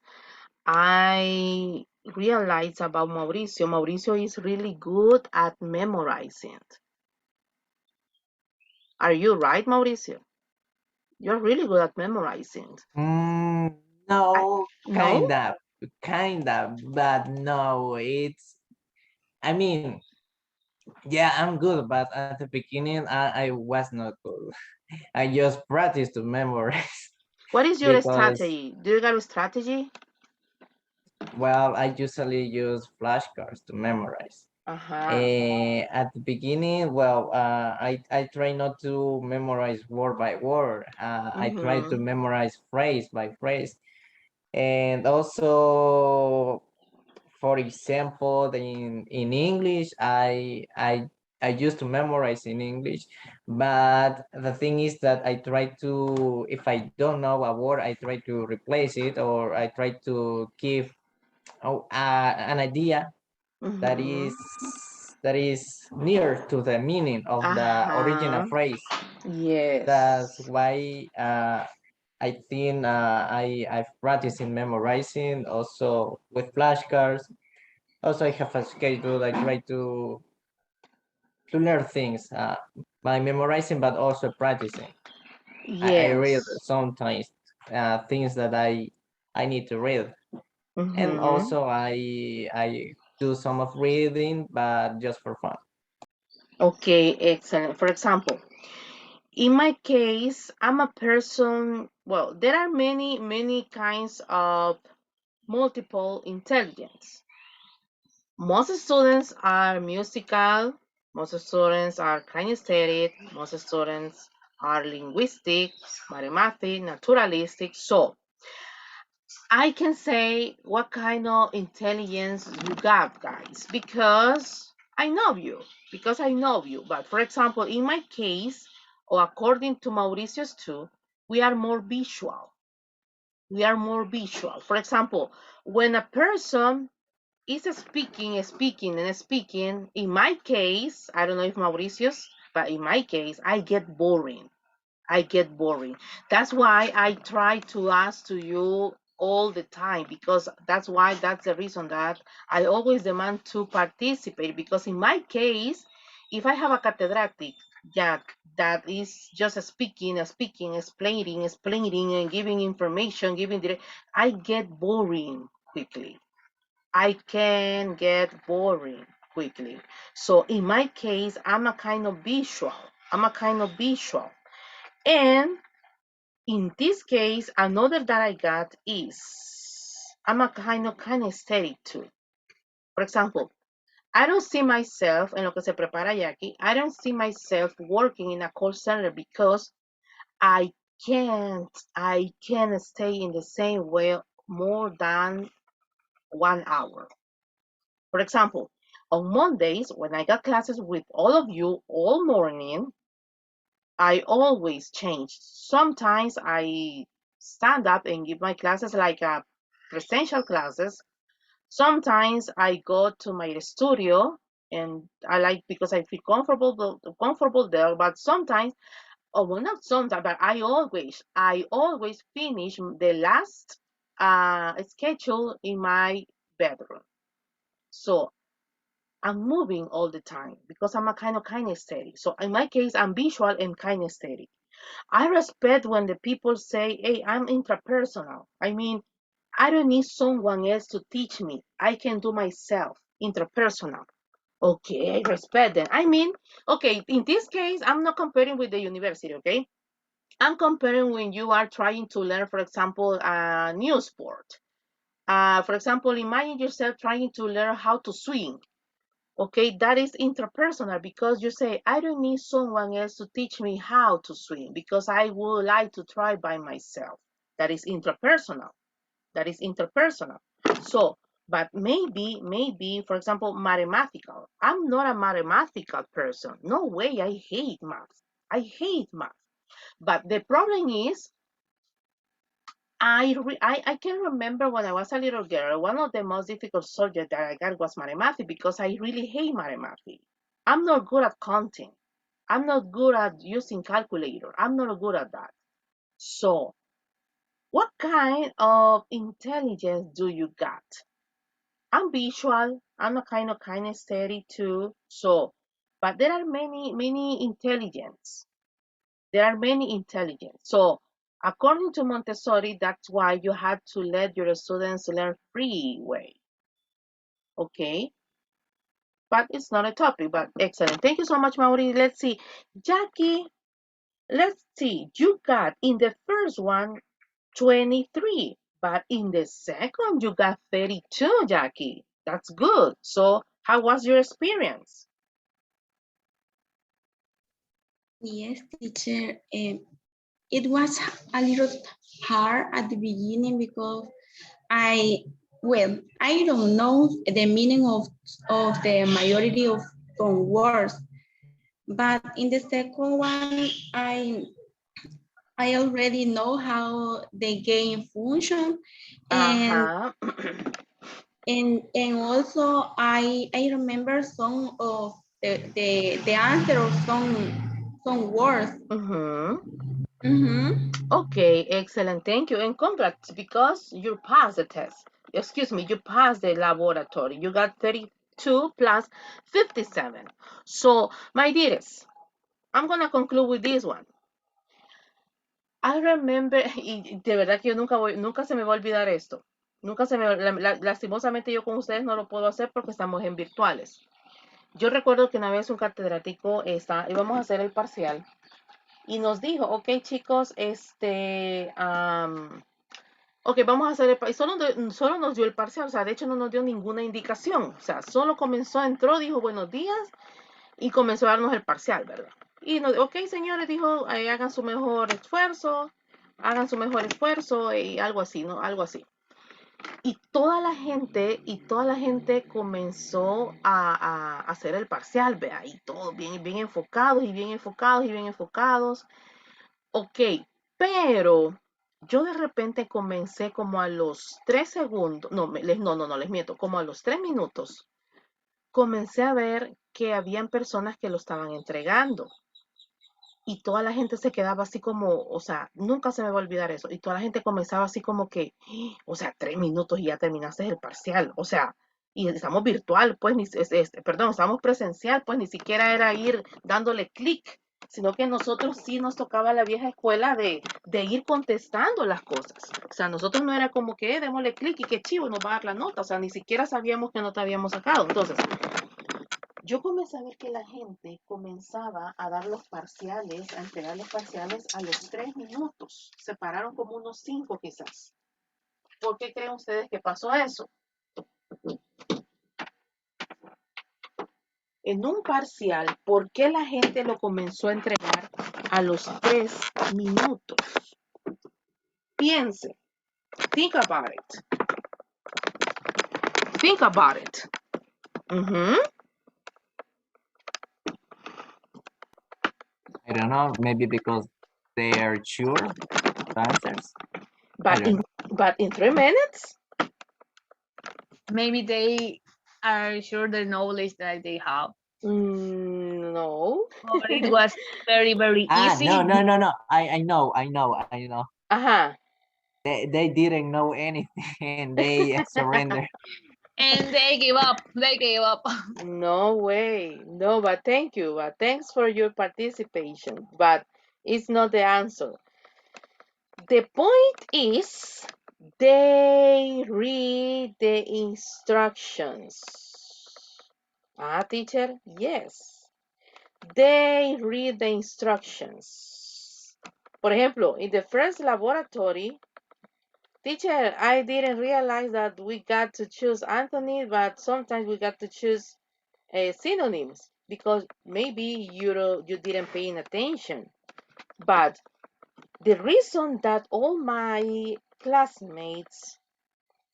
I realized about Mauricio is really good at memorizing. Are you right, Mauricio? You're really good at memorizing. Mm, I, no, no? kind of, but no, it's. I mean, yeah, I'm good, but at the beginning, I was not good. I just practiced to memorize What is your because, strategy? Do you got a strategy? well, I usually use flashcards to memorize. Uh-huh. At the beginning, well, I try not to memorize word by word. I try to Mm-hmm. memorize phrase by phrase, and also, for example, in English, I used to memorize in English, but the thing is that I try to, if I don't know a word, I try to replace it, or I try to give an idea that Mm-hmm. is near to the meaning of the original Uh-huh. phrase. That's Yes. why I think I've practiced in memorizing also with flashcards. Also, I have a schedule. I try to learn things by memorizing, but also practicing. I read Yes. sometimes things that I need to read. And also I do some of reading, but just for fun. Okay, excellent. For example, in my case, I'm a person, well, there are many kinds of multiple intelligence. Most students are musical, most students are kinesthetic, most students are linguistic, mathematic, naturalistic. So I can say what kind of intelligence you got, guys, because I know you. Because I know you. But for example, in my case, or according to Mauricio's too, we are more visual. We are more visual. For example, when a person is speaking, in my case, I don't know if Mauricio's, but in my case, I get boring. I get boring. That's why I try to ask to you all the time, because that's the reason that I always demand to participate, because in my case, if I have a catedrátic that is just speaking, explaining and giving information, I get boring quickly. I can get boring quickly. So in my case, I'm a kind of visual. And in this case, another that I got is I'm a kind of kinesthetic too. For example, I don't see myself, en lo que se prepara Jackie, I don't see myself working in a call center because I can't stay in the same way more than 1 hour. For example, on Mondays, when I got classes with all of you all morning, I always change. Sometimes I stand up and give my classes like presential classes. Sometimes I go to my studio and I like because I feel comfortable there. But sometimes, oh well, not sometimes, but I always finish the last schedule in my bedroom. So I'm moving all the time because I'm a kind of kinesthetic. So in my case, I'm visual and kinesthetic. I respect when the people say, hey, I'm intrapersonal. I mean, I don't need someone else to teach me. I can do myself, intrapersonal. Okay, I respect them. I mean, okay, in this case, I'm not comparing with the university, okay? I'm comparing when you are trying to learn, for example, a new sport. For example, imagine yourself trying to learn how to swim. Okay, that is interpersonal because you say, I don't need someone else to teach me how to swim because I would like to try by myself. That is interpersonal. That is interpersonal. So, but maybe, for example, mathematical. I'm not a mathematical person. No way, I hate math. I hate math. But the problem is, I can remember when I was a little girl, one of the most difficult subjects that I got was mathematics because I really hate mathematics. I'm not good at counting. I'm not good at using calculator. I'm not good at that. So, what kind of intelligence do you got? I'm visual. I'm a kind of kinesthetic too. So, but there are many intelligence. There are many intelligence. So, according to Montessori, that's why you had to let your students learn free way. Okay? But it's not a topic, but excellent. Thank you so much, Mauri. Let's see. Jackie, let's see. You got in the first one 23, but in the second you got 32, Jackie. That's good. So, how was your experience? Yes, teacher. It was a little hard at the beginning because I don't know the meaning of the majority of some words, but in the second one, I already know how the game function, and Uh-huh. and also I remember some of the answer of some words. Mm-hmm. Mm-hmm. Okay, excellent. Thank you. And congrats because you passed the test. Excuse me, you passed the laboratory. You got 32 plus 57. So, my dearest, I'm going to conclude with this one. I remember, y de verdad que yo nunca se me va a olvidar esto. Nunca se me, lastimosamente yo con ustedes no lo puedo hacer porque estamos en virtuales. Yo recuerdo que una vez un catedrático íbamos a hacer el parcial y nos dijo, ok chicos, ok, vamos a hacer el parcial. Solo nos dio el parcial, o sea, de hecho no nos dio ninguna indicación. O sea, solo entró, dijo buenos días y comenzó a darnos el parcial, ¿verdad? Y nos, ok, señores, dijo, hagan su mejor esfuerzo y algo así, ¿no? Algo así. Y toda la gente comenzó a hacer el parcial, vea, y todos bien, bien enfocados y bien enfocados y bien enfocados. Ok, pero yo de repente comencé como a los 3 segundos, no, les miento, como a los 3 minutos, comencé a ver que habían personas que lo estaban entregando. Y toda la gente se quedaba así como, o sea, nunca se me va a olvidar eso. Y toda la gente comenzaba así como que, o sea, 3 minutos y ya terminaste el parcial. O sea, y estamos virtual, pues, perdón, estamos presencial, pues ni siquiera era ir dándole clic, sino que nosotros sí nos tocaba la vieja escuela de ir contestando las cosas. O sea, nosotros no era como que démosle clic y que chivo, nos va a dar la nota. O sea, ni siquiera sabíamos que nota habíamos sacado. Entonces, yo comencé a ver que la gente comenzaba a dar los parciales, a entregar los parciales a los 3 minutos. Se pararon como unos 5 quizás. ¿Por qué creen ustedes que pasó eso? En un parcial, ¿por qué la gente lo comenzó a entregar a los 3 minutos? Piense. Think about it. Think about it. I don't know, maybe because they are sure answers. But in 3 minutes? Maybe they are sure the knowledge that they have. No. Or it was very, very easy. No. I know. Ajá. They didn't know anything and they surrendered. And they gave up. They gave up. No way. No, but thank you. But thanks for your participation. But it's not the answer. The point is they read the instructions. Ah, teacher? Yes. They read the instructions. Por ejemplo, in the first laboratory, teacher, I didn't realize that we got to choose Anthony, but sometimes we got to choose synonyms because maybe you didn't pay attention. But the reason that all my classmates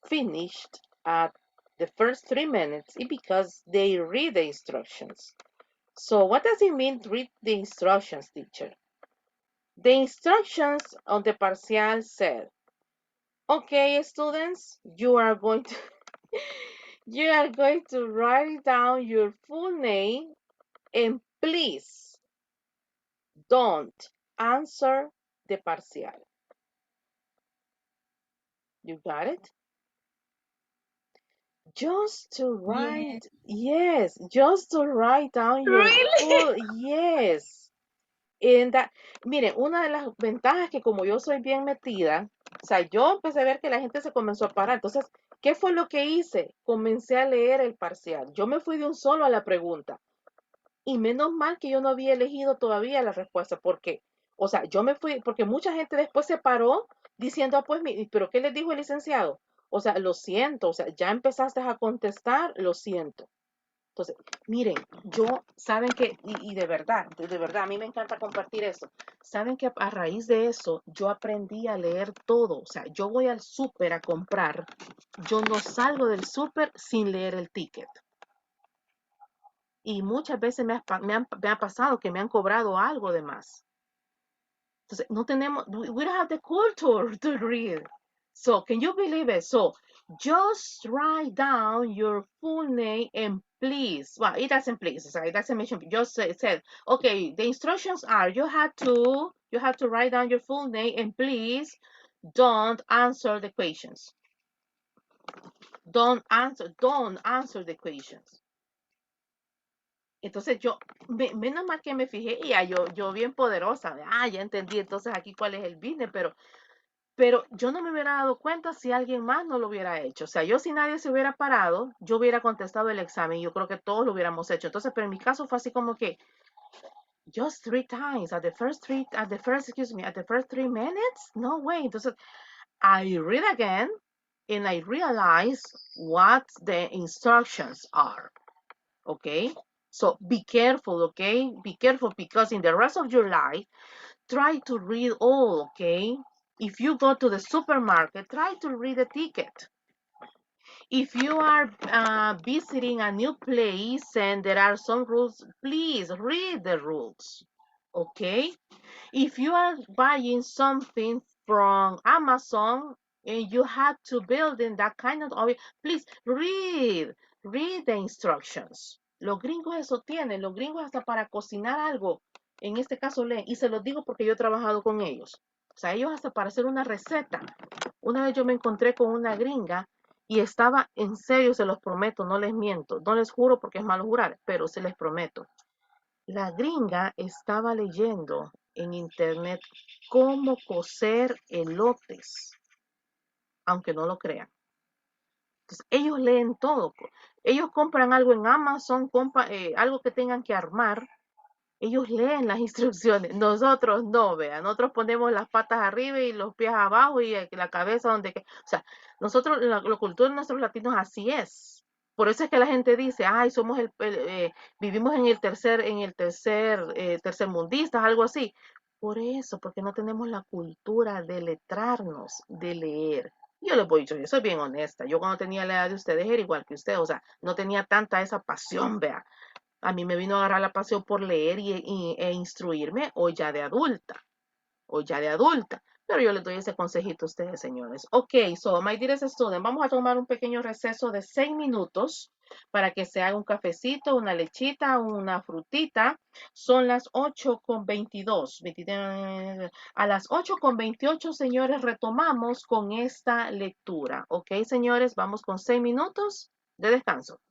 finished at the first 3 minutes is because they read the instructions. So what does it mean to read the instructions, teacher? The instructions on the parcial said, okay, students, you are going to write down your full name and please don't answer the parcial. You got it? Just to write, yes, just to write down your full, yes. Miren, una de las ventajas que como yo soy bien metida, o sea, yo empecé a ver que la gente se comenzó a parar. Entonces, ¿qué fue lo que hice? Comencé a leer el parcial. Yo me fui de un solo a la pregunta. Y menos mal que yo no había elegido todavía la respuesta, porque, o sea, yo me fui, porque mucha gente después se paró diciendo, ah, pues, pero ¿qué les dijo el licenciado? O sea, lo siento, o sea, ya empezaste a contestar, lo siento. Entonces, miren, saben que, y de verdad, a mí me encanta compartir eso. Saben que a raíz de eso, yo aprendí a leer todo. O sea, yo voy al súper a comprar, yo no salgo del súper sin leer el ticket. Y muchas veces me ha pasado que me han cobrado algo de más. Entonces, no tenemos, we don't have the culture to read. So, can you believe it? So, just write down your full name and please, well, it doesn't please, it doesn't mention, just said, okay, the instructions are, you have to write down your full name and please don't answer the questions. Don't answer the questions. Entonces menos mal que me fijé y ya yo bien poderosa, ya entendí entonces aquí cuál es el business, pero Pero yo no me hubiera dado cuenta si alguien más no lo hubiera hecho. O sea, yo si nadie se hubiera parado, yo hubiera contestado el examen. Yo creo que todos lo hubiéramos hecho. Entonces, pero en mi caso fue así como que, just 3 times, at the first 3 minutes? No way. Entonces, I read again and I realize what the instructions are. Okay? So be careful, okay? Be careful because in the rest of your life, try to read all, okay? If you go to the supermarket, try to read the ticket. If you are visiting a new place and there are some rules, please read the rules, okay? If you are buying something from Amazon and you have to build in that kind of, please read the instructions. Los gringos eso tienen, los gringos hasta para cocinar algo, en este caso leen, y se los digo porque yo he trabajado con ellos. O sea, ellos hasta para hacer una receta. Una vez yo me encontré con una gringa y estaba, en serio, se los prometo, no les miento, no les juro porque es malo jurar, pero se les prometo. La gringa estaba leyendo en internet cómo cocer elotes, aunque no lo crean. Entonces, ellos leen todo. Ellos compran algo en Amazon, algo que tengan que armar. Ellos leen las instrucciones. Nosotros no, vean. Nosotros ponemos las patas arriba y los pies abajo y la cabeza donde... O sea, nosotros, la cultura de nuestros latinos así es. Por eso es que la gente dice, ay, somos vivimos en el tercermundistas, algo así. Por eso, porque no tenemos la cultura de letrarnos, de leer. Yo les voy a decir, yo soy bien honesta. Yo cuando tenía la edad de ustedes era igual que ustedes, o sea, no tenía tanta esa pasión, vea. A mí me vino a agarrar la pasión por leer e instruirme o ya de adulta. Pero yo les doy ese consejito a ustedes, señores. Ok, so, my dearest student, vamos a tomar un pequeño receso de 6 minutos para que se haga un cafecito, una lechita, una frutita. Son las 8:22. A las 8:28, señores, retomamos con esta lectura. Ok, señores, vamos con 6 minutos de descanso.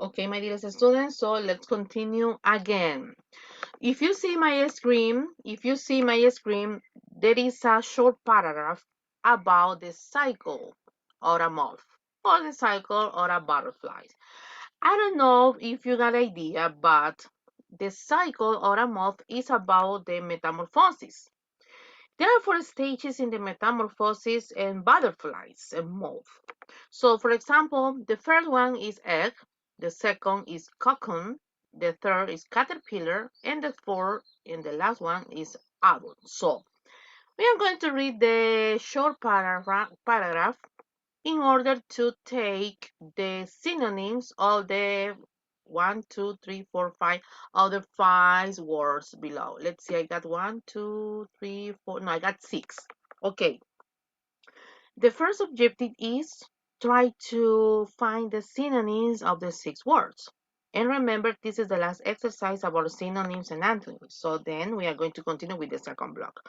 Okay, my dear students, so let's continue again. If you see my screen, there is a short paragraph about the cycle or a moth, or the cycle or a butterfly. I don't know if you got an idea, but the cycle or a moth is about the metamorphosis. There are four stages in the metamorphosis and butterflies and moth. So, for example, the first one is egg, the second is cocoon, the third is caterpillar, and the fourth and the last one is adult. So, we are going to read the short paragraph in order to take the synonyms of the 1, 2, 3, 4, 5 of the 5 words below. Let's see, I got 1, 2, 3, 4. No, I got 6. Okay. The first objective is try to find the synonyms of the 6 words. And remember, this is the last exercise about synonyms and antonyms. So then we are going to continue with the second block.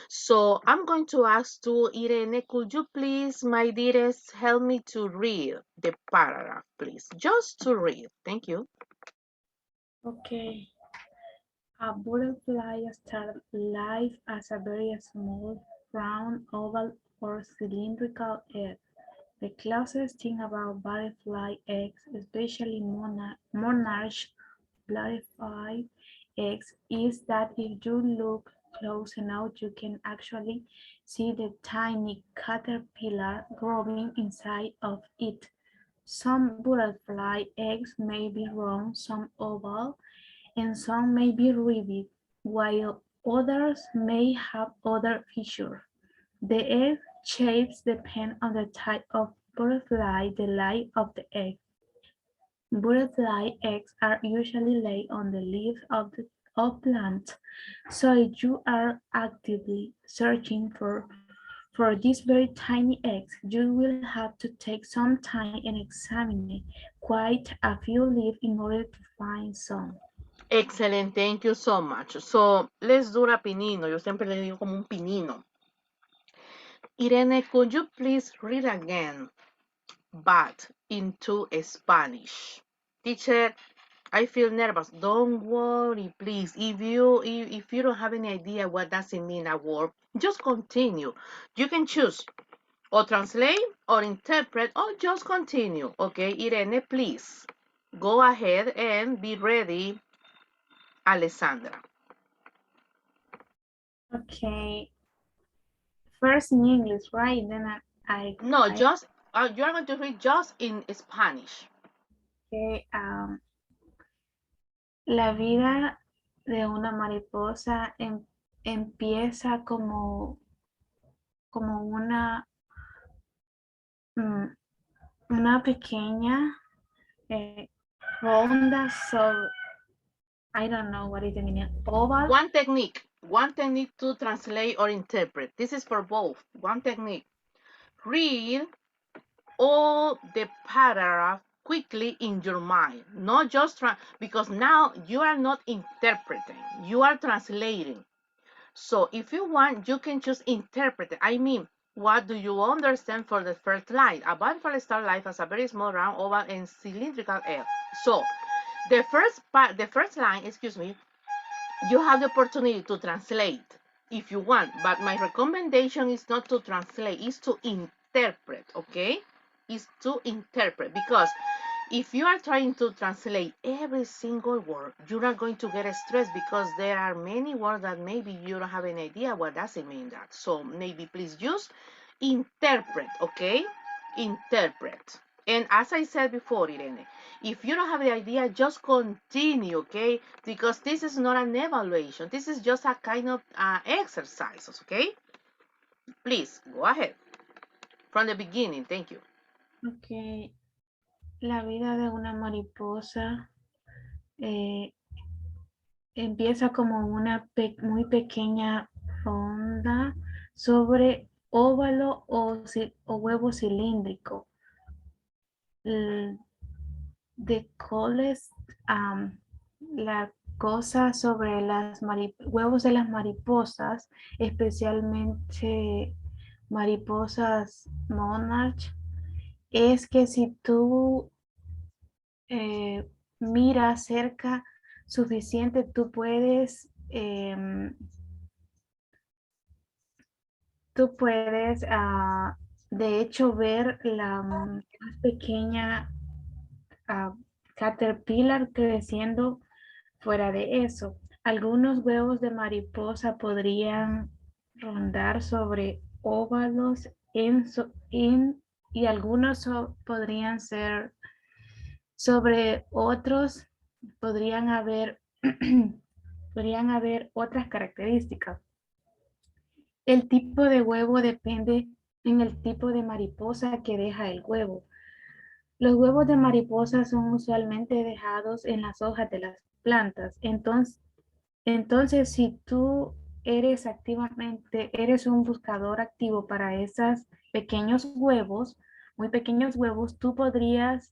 So I'm going to ask to Irene, could you please, my dearest, help me to read the paragraph, please? Just to read. Thank you. Okay. A butterfly starts life as a very small, round, oval, or cylindrical egg. The closest thing about butterfly eggs, especially monarch butterfly eggs, is that if you look close enough, you can actually see the tiny caterpillar growing inside of it. Some butterfly eggs may be round, some oval, and some may be ribbed, while others may have other features. The egg shapes depend on the type of butterfly, the life of the egg. Butterfly eggs are usually laid on the leaves of plants, so if you are actively searching for these very tiny eggs, you will have to take some time and examine quite a few leaves in order to find some. Excellent. Thank you so much. So let's do rapidino. Yo siempre le digo como un pinino. Irene, could you please read again, but into Spanish? Teacher, I feel nervous. Don't worry, please. If you don't have any idea what does it mean a word, just continue. You can choose or translate or interpret or just continue. Okay, Irene, please go ahead and be ready, Alessandra. Okay, first in English, right? Then No, I just you are going to read just in Spanish. okay, la vida de una mariposa empieza como mm, una pequeña ronda sobre, I don't know what is the meaning, oval. One technique to translate or interpret. This is for both. One technique. Read all the paragraph quickly in your mind, not just because now you are not interpreting, you are translating. So if you want, you can just interpret it. I mean, what do you understand for the first line? A butterfly starts life as a very small, round, oval, and cylindrical egg. So the first line, excuse me, you have the opportunity to translate if you want, but my recommendation is not to translate, is to interpret, okay? Is to interpret, because if you are trying to translate every single word, you're not going to get stressed because there are many words that maybe you don't have any idea what does it mean that. So maybe please use interpret, okay? Interpret. And as I said before, Irene, if you don't have the idea, just continue, okay? Because this is not an evaluation. This is just a kind of exercises, okay? Please, go ahead. From the beginning, thank you. Okay, la vida de una mariposa eh, empieza como una muy pequeña ronda sobre óvalo o huevo cilíndrico. The coolest, la cosa sobre las huevos de las mariposas, especialmente mariposas monarch, es que si tú mira cerca suficiente, tú puedes de hecho ver la más pequeña caterpillar creciendo fuera de eso. Algunos huevos de mariposa podrían rondar sobre óvalos y algunos podrían ser sobre otros, podrían haber, podrían haber otras características. El tipo de huevo depende en el tipo de mariposa que deja el huevo. Los huevos de mariposa son usualmente dejados en las hojas de las plantas. Entonces, si tú eres un buscador activo para esos pequeños huevos, muy pequeños huevos, tú podrías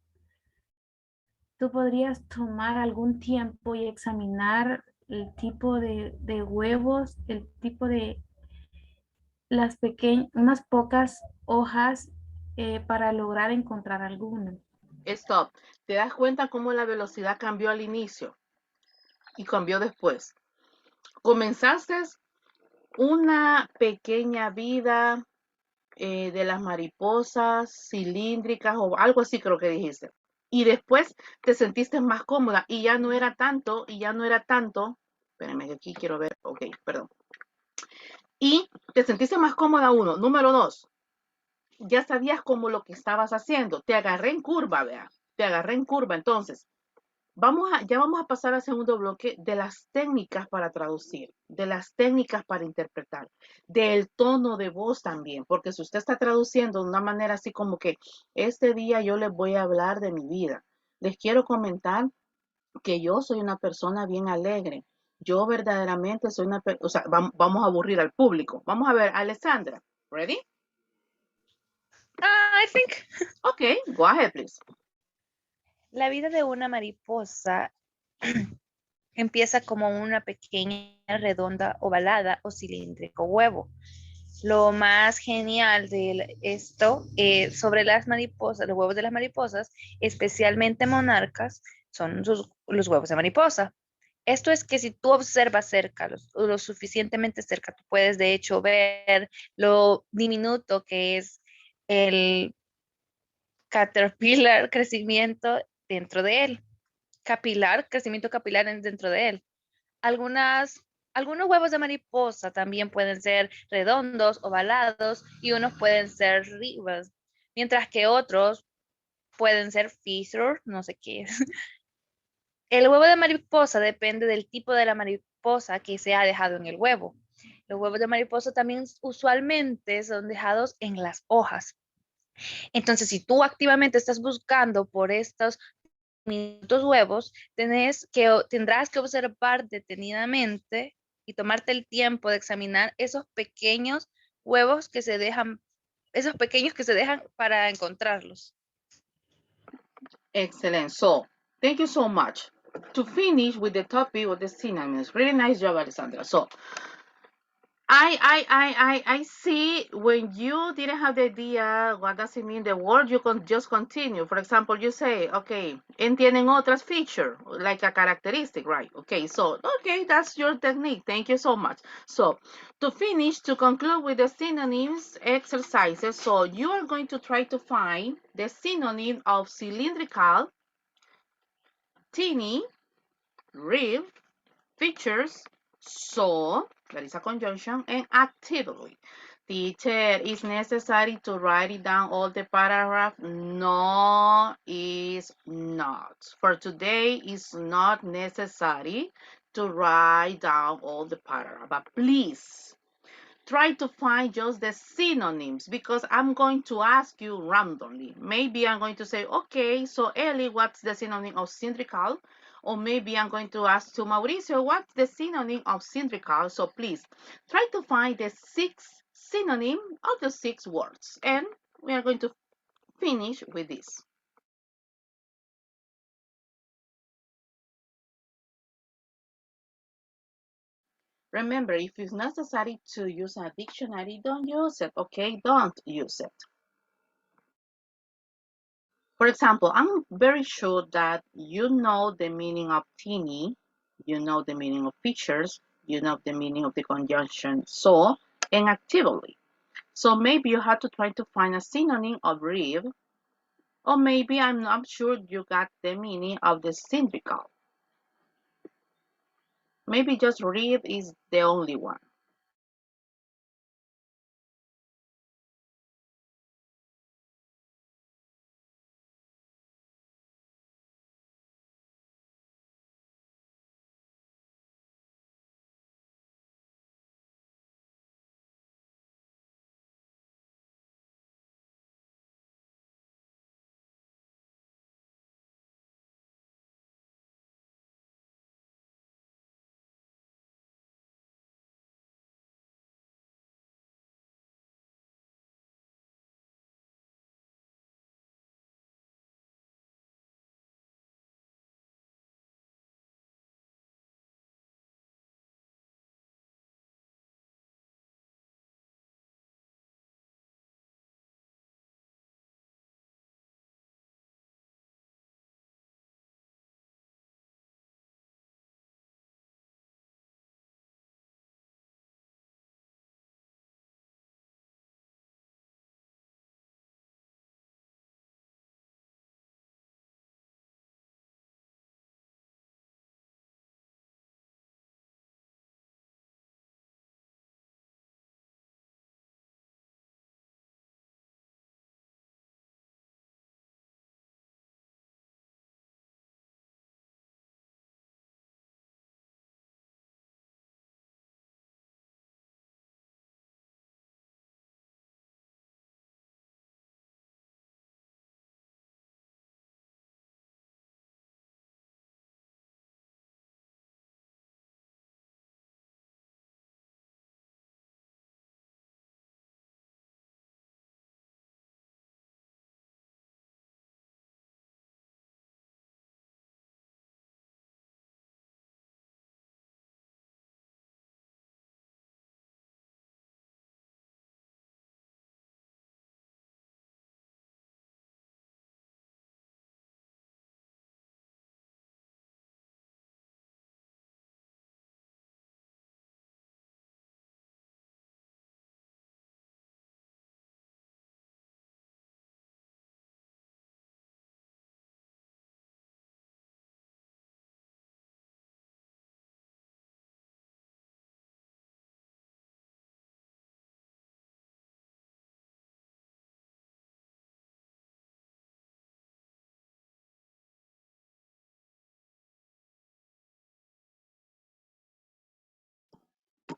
tomar algún tiempo y examinar el tipo de huevos, el tipo de unas pocas hojas para lograr encontrar alguno. Stop. ¿Te das cuenta cómo la velocidad cambió al inicio y cambió después? Comenzaste una pequeña vida de las mariposas cilíndricas o algo así creo que dijiste. Y después te sentiste más cómoda y ya no era tanto, espérenme que aquí quiero ver, ok, perdón. Y te sentiste más cómoda uno. Número dos, ya sabías cómo lo que estabas haciendo. Te agarré en curva, vea. Te agarré en curva. Entonces, ya vamos a pasar al segundo bloque de las técnicas para traducir, de las técnicas para interpretar, del tono de voz también, porque si usted está traduciendo de una manera así como que este día yo les voy a hablar de mi vida, les quiero comentar que yo soy una persona bien alegre. Yo verdaderamente soy o sea, vamos a aburrir al público. Vamos a ver, Alessandra, ¿ready? I think Okay, go ahead, please. la vida de una mariposa empieza como una pequeña, redonda, ovalada o cilíndrico huevo. Lo más genial de esto sobre las mariposas, los huevos de las mariposas, especialmente monarcas, son los huevos de mariposa. Esto es que si tú observas cerca, lo suficientemente cerca, tú puedes de hecho ver lo diminuto que es el caterpillar crecimiento dentro de él. Crecimiento capilar dentro de él. Algunos huevos de mariposa también pueden ser redondos, ovalados y unos pueden ser rivas, mientras que otros pueden ser fissure, no sé qué es. El huevo de mariposa depende del tipo de la mariposa que se ha dejado en el huevo. Los huevos de mariposa también usualmente son dejados en las hojas. Entonces, si tú activamente estás buscando por estos minutos huevos, tendrás que observar detenidamente y tomarte el tiempo de examinar esos pequeños huevos que se dejan, esos pequeños que se dejan para encontrarlos. Excellent. So, thank you so much. To finish with the topic of the synonyms, really nice job, Alessandra. So, I see when you didn't have the idea what does it mean the word, you can just continue. For example, you say, okay, entienden otras feature, like a characteristic, right? Okay, so, okay, that's your technique. Thank you so much. So, to finish, to conclude with the synonyms exercises, so you are going to try to find the synonym of cylindrical, teeny, rib, features, so, that is a conjunction, and actively. Teacher, is necessary to write it down all the paragraph? No, is not. For today, it's not necessary to write down all the paragraph, but please try to find just the synonyms because I'm going to ask you randomly. Maybe I'm going to say, okay, so Ellie, what's the synonym of cylindrical? Or maybe I'm going to ask to Mauricio, what's the synonym of cylindrical? So please try to find the 6 synonym of the 6 words. And we are going to finish with this. Remember, if it's necessary to use a dictionary, don't use it, okay? Don't use it. For example, I'm very sure that you know the meaning of teeny, you know the meaning of features, you know the meaning of the conjunction so and actively. So maybe you have to try to find a synonym of read, or maybe I'm not sure you got the meaning of the cylindrical. Maybe just read is the only one.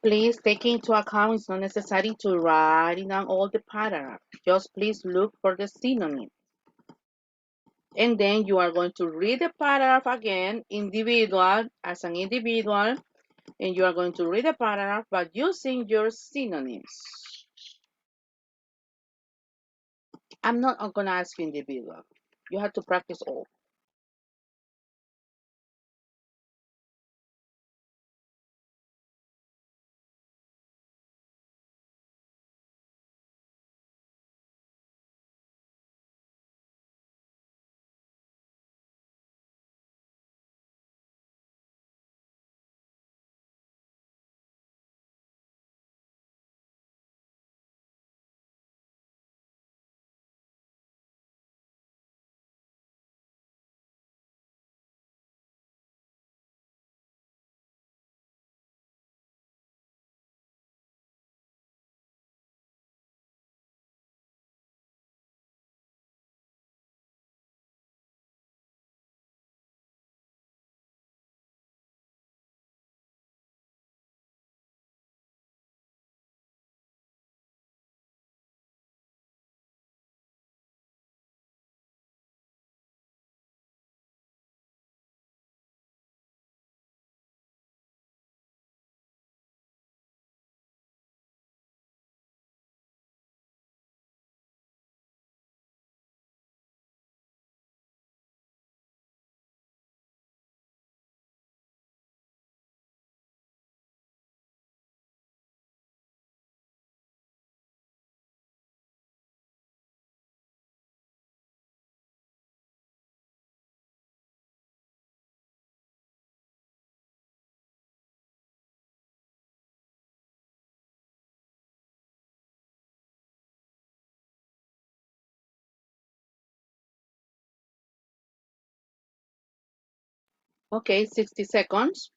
Please take into account it's not necessary to write down all the paragraph. Just please look for the synonym. And then you are going to read the paragraph again, individual, as an individual, and you are going to read the paragraph but using your synonyms. I'm not going to ask you individual. You have to practice all. Okay, 60 seconds.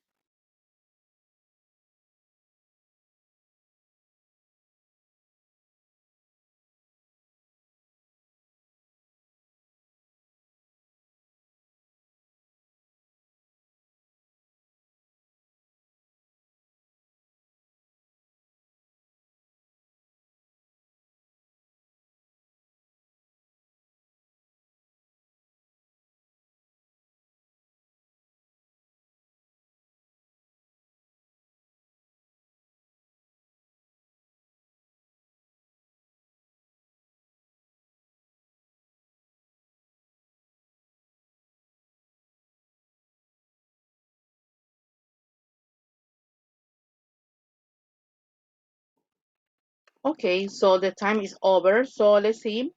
Okay, so the time is over. So let's see.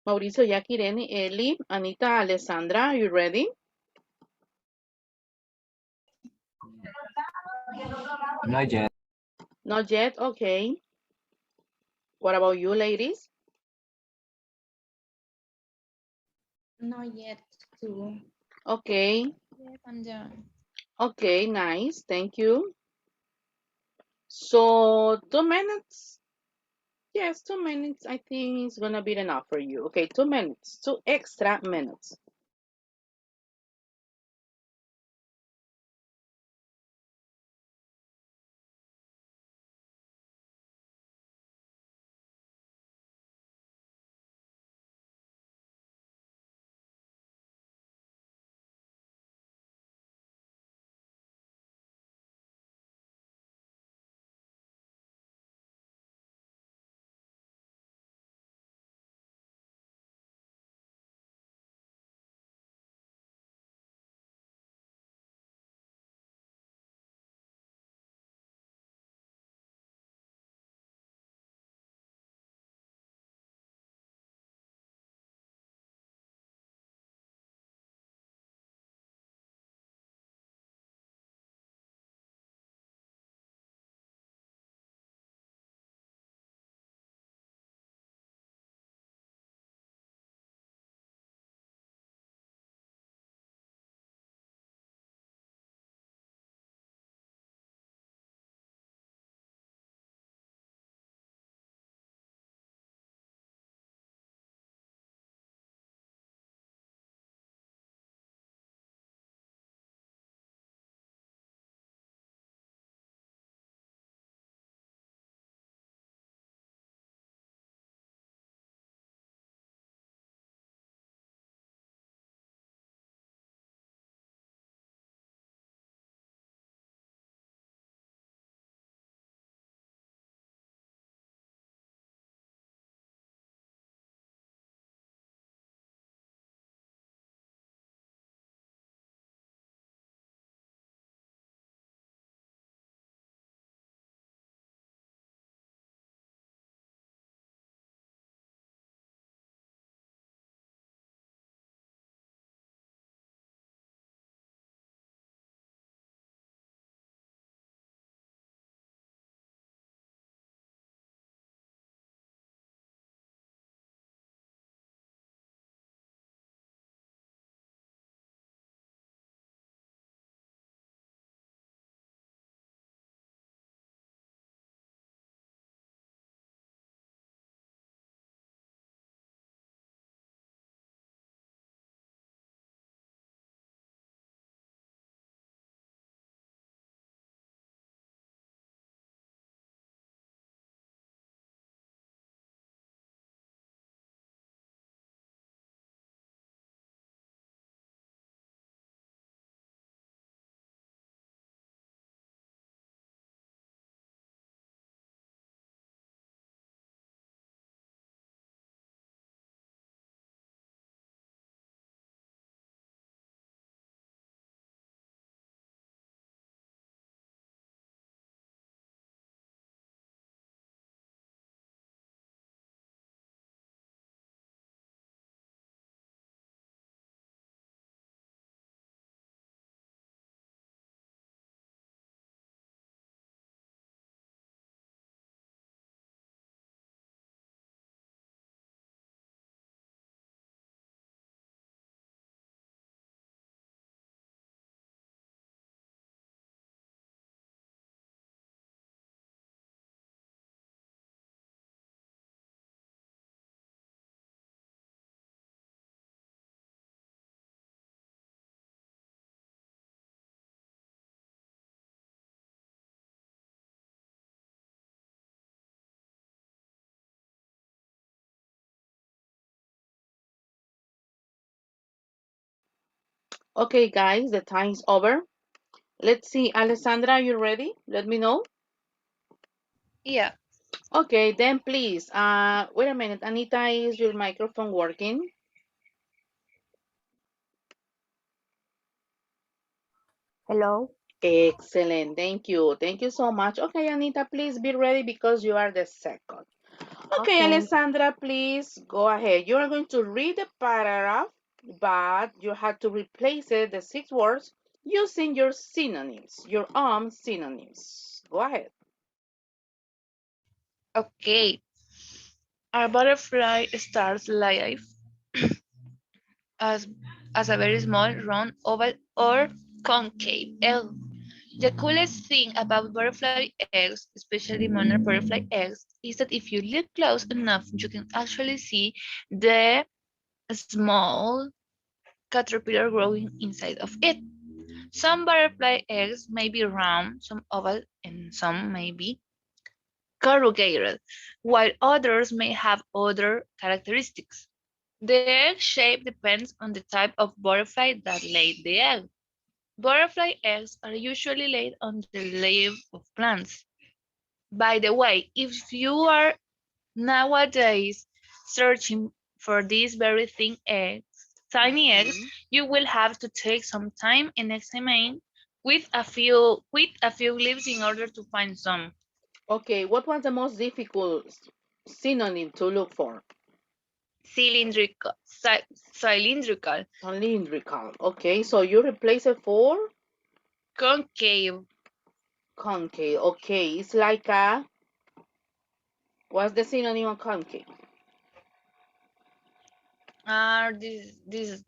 Mauricio, Jackie, Irene, Eli, Anita, Alessandra, are you ready? Not yet. Not yet, okay. What about you, ladies? Not yet too. Okay, Yes, I'm done. okay, nice, thank you. So 2 minutes, yes, 2 minutes, I think is gonna be enough for you. Okay, 2 minutes, 2 extra minutes. Okay, guys, the time's over. Let's see, Alessandra, are you ready? Let me know. Yeah. Okay, then please, wait a minute. Anita, is your microphone working? Hello. Excellent, thank you. Thank you so much. Okay, Anita, please be ready because you are the second. Okay, Okay. Alessandra, please go ahead. You are going to read the paragraph, but you have to replace it, the 6 words, using your synonyms, your own synonyms. Go ahead. Okay. A butterfly starts life as, as a very small, round, oval, or concave egg. The coolest thing about butterfly eggs, especially monarch butterfly eggs, is that if you look close enough, you can actually see the small caterpillar growing inside of it. Some butterfly eggs may be round, some oval, and some may be corrugated, while others may have other characteristics. The egg shape depends on the type of butterfly that laid the egg. Butterfly eggs are usually laid on the leaf of plants. By the way, if you are nowadays searching for these very thin eggs, tiny eggs, Mhm. you will have to take some time and examine with a few leaves in order to find some. Okay, what was the most difficult synonym to look for? Cylindrical, cylindrical, Cylindrical. Okay, so you replace it for concave. concave. Okay, it's like a, what's the synonym of concave? This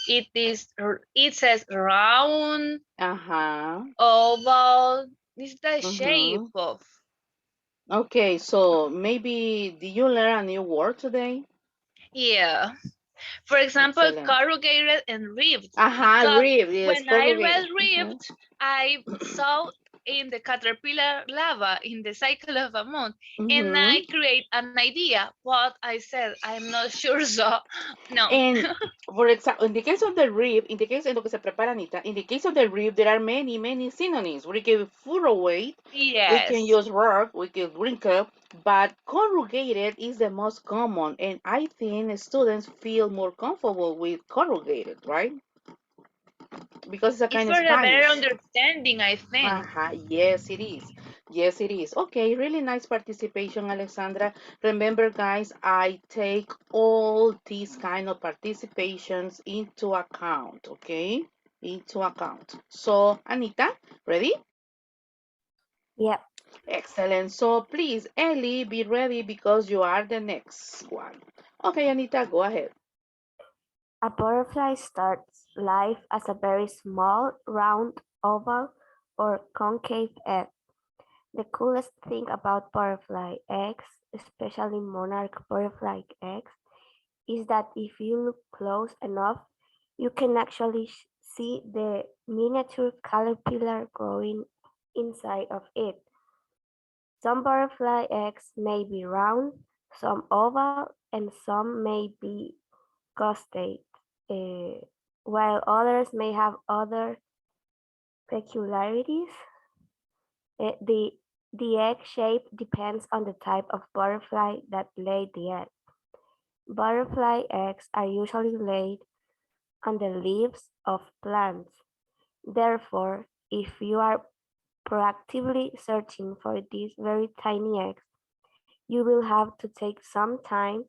it says round, Uh-huh. oval. This is the shape Mm-hmm. of. Okay, so maybe did you learn a new word today? Yeah. For example, Excellent. corrugated and ribbed, Uh-huh, because rib, yes, when I corrugated. read ribbed, I saw in the caterpillar lava in the cycle of a month, and Mm-hmm. I create an idea, but I said I'm not sure, so no. And for example, in the case of the rib, in the case en lo que se prepara Anita, in the case of the rib, there are many, many synonyms. We can furrow weight, we can Yes, use work, we can wrinkle, but corrugated is the most common, and I think students feel more comfortable with corrugated, right? Because it's a it's kind of for a better Spanish. understanding, I think. Yes, it is. Yes, it is. Okay, really nice participation, Alexandra. Remember, guys, I take all these kind of participations into account, okay? Into account. So, Anita, ready? Yep. Excellent. So, please, Ellie, be ready because you are the next one. Okay, Anita, go ahead. A butterfly starts life as a very small, round, oval, or concave egg. The coolest thing about butterfly eggs, especially monarch butterfly eggs, is that if you look close enough, you can actually see the miniature caterpillar growing inside of it. Some butterfly eggs may be round, some oval, and some may be costate, uh, while others may have other peculiarities. Uh, the, the egg shape depends on the type of butterfly that laid the egg. Butterfly eggs are usually laid on the leaves of plants. Therefore, if you are proactively searching for these very tiny eggs, you will have to take some time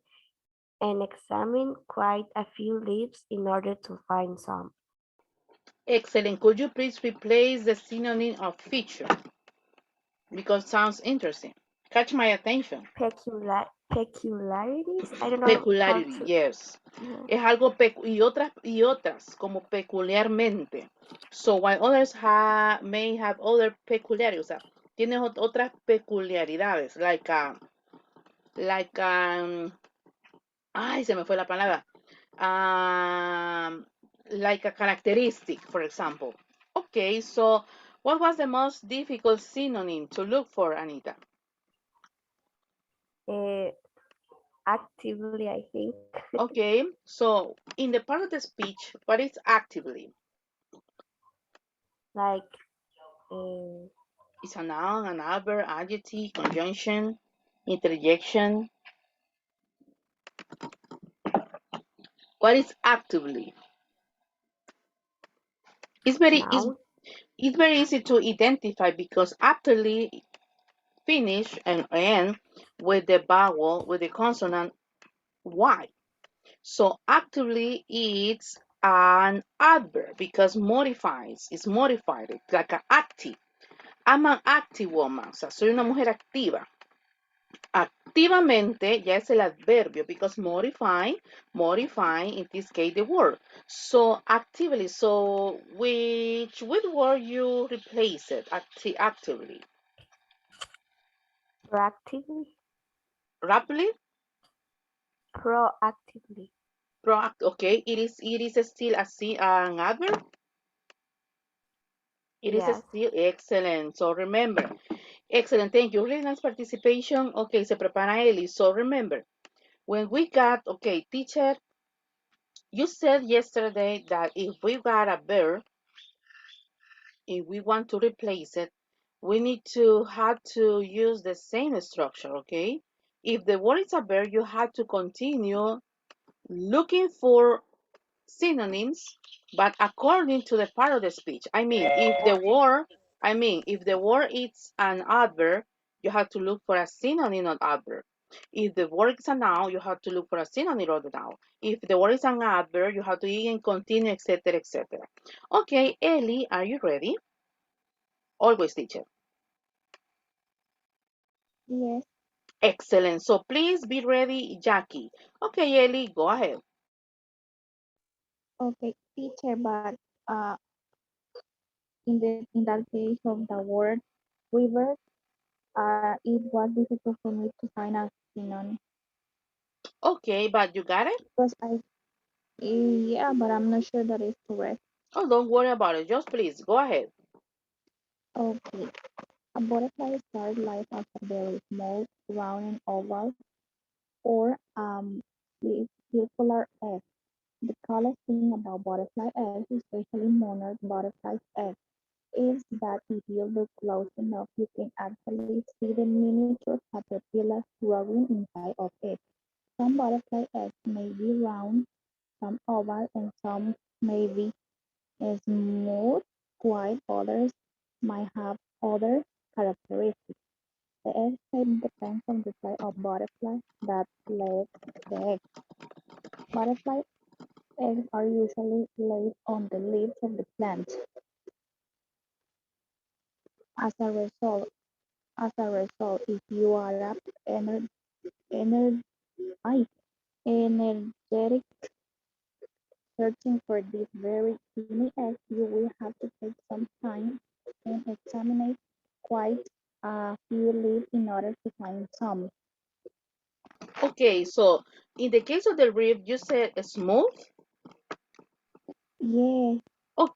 and examine quite a few leaves in order to find some. Excellent. Could you please replace the synonym of feature? Because sounds interesting. Catch my attention. Peculiarities? I don't know how Peculiarity, to. yes. Yeah. Es algo y otras como peculiarmente. So while others may have other peculiarities, o sea, tiene otras peculiaridades, like ay, se me fue la palabra. Um, like a characteristic, for example. Okay, so what was the most difficult synonym to look for, Anita? Uh, Actively, I think. Okay, so in the part of the speech, what is actively? Like, um, It's a noun, an adverb, adjective, conjunction, interjection. What is actively? It's very it's, noun. it's very easy to identify because actively finish and end with the vowel with the consonant Y. So actively it's an adverb because modifies, it's modified, it's like an active. I'm an active woman, o sea, soy una mujer activa. Activamente ya es el adverbio because modify in this case the word. So actively, so with word you replace it actively? Proactively. Rapidly? Proactively. Proact, okay, it is still an adverb? It is Yes. still excellent. So remember, excellent, thank you. Really nice participation. Okay, se prepara Eli. So remember, when we got, okay, teacher, you said yesterday that if we got a verb, if we want to replace it, we need to have to use the same structure, okay? If the word is a verb, you have to continue looking for synonyms, but according to the part of the speech. If the word is an adverb, you have to look for a synonym of adverb. If the word is a noun, you have to look for a synonym of the noun. If the word is an adverb, you have to even continue, etc., etc. Okay, Ellie, are you ready? Always, teacher. Yes. Excellent. So please be ready, Jackie. Okay, Ellie, go ahead. Okay, teacher, but in that case of the word river, it was difficult for me to find a synonym Okay, but you got it? because yeah, but I'm not sure that is correct. Oh, don't worry about it. Just please go ahead. Okay, a butterfly starts life as a very small, round and oval, or circular egg. The coolest thing about butterfly eggs, especially monarch butterfly eggs, is that if you look close enough, you can actually see the miniature caterpillar growing inside of it. Some butterfly eggs may be round, some oval, and some may be smooth, while others might have other characteristics. The egg shape depends on the type of butterfly that lays the egg. Butterfly eggs are usually laid on the leaves of the plant. As a result, if you are up ener- ay, energetic searching for these very tiny eggs, you will have to take some time and examine quite a few leaves in order to find some. Okay, so in the case of the rib, you said smooth. Yeah,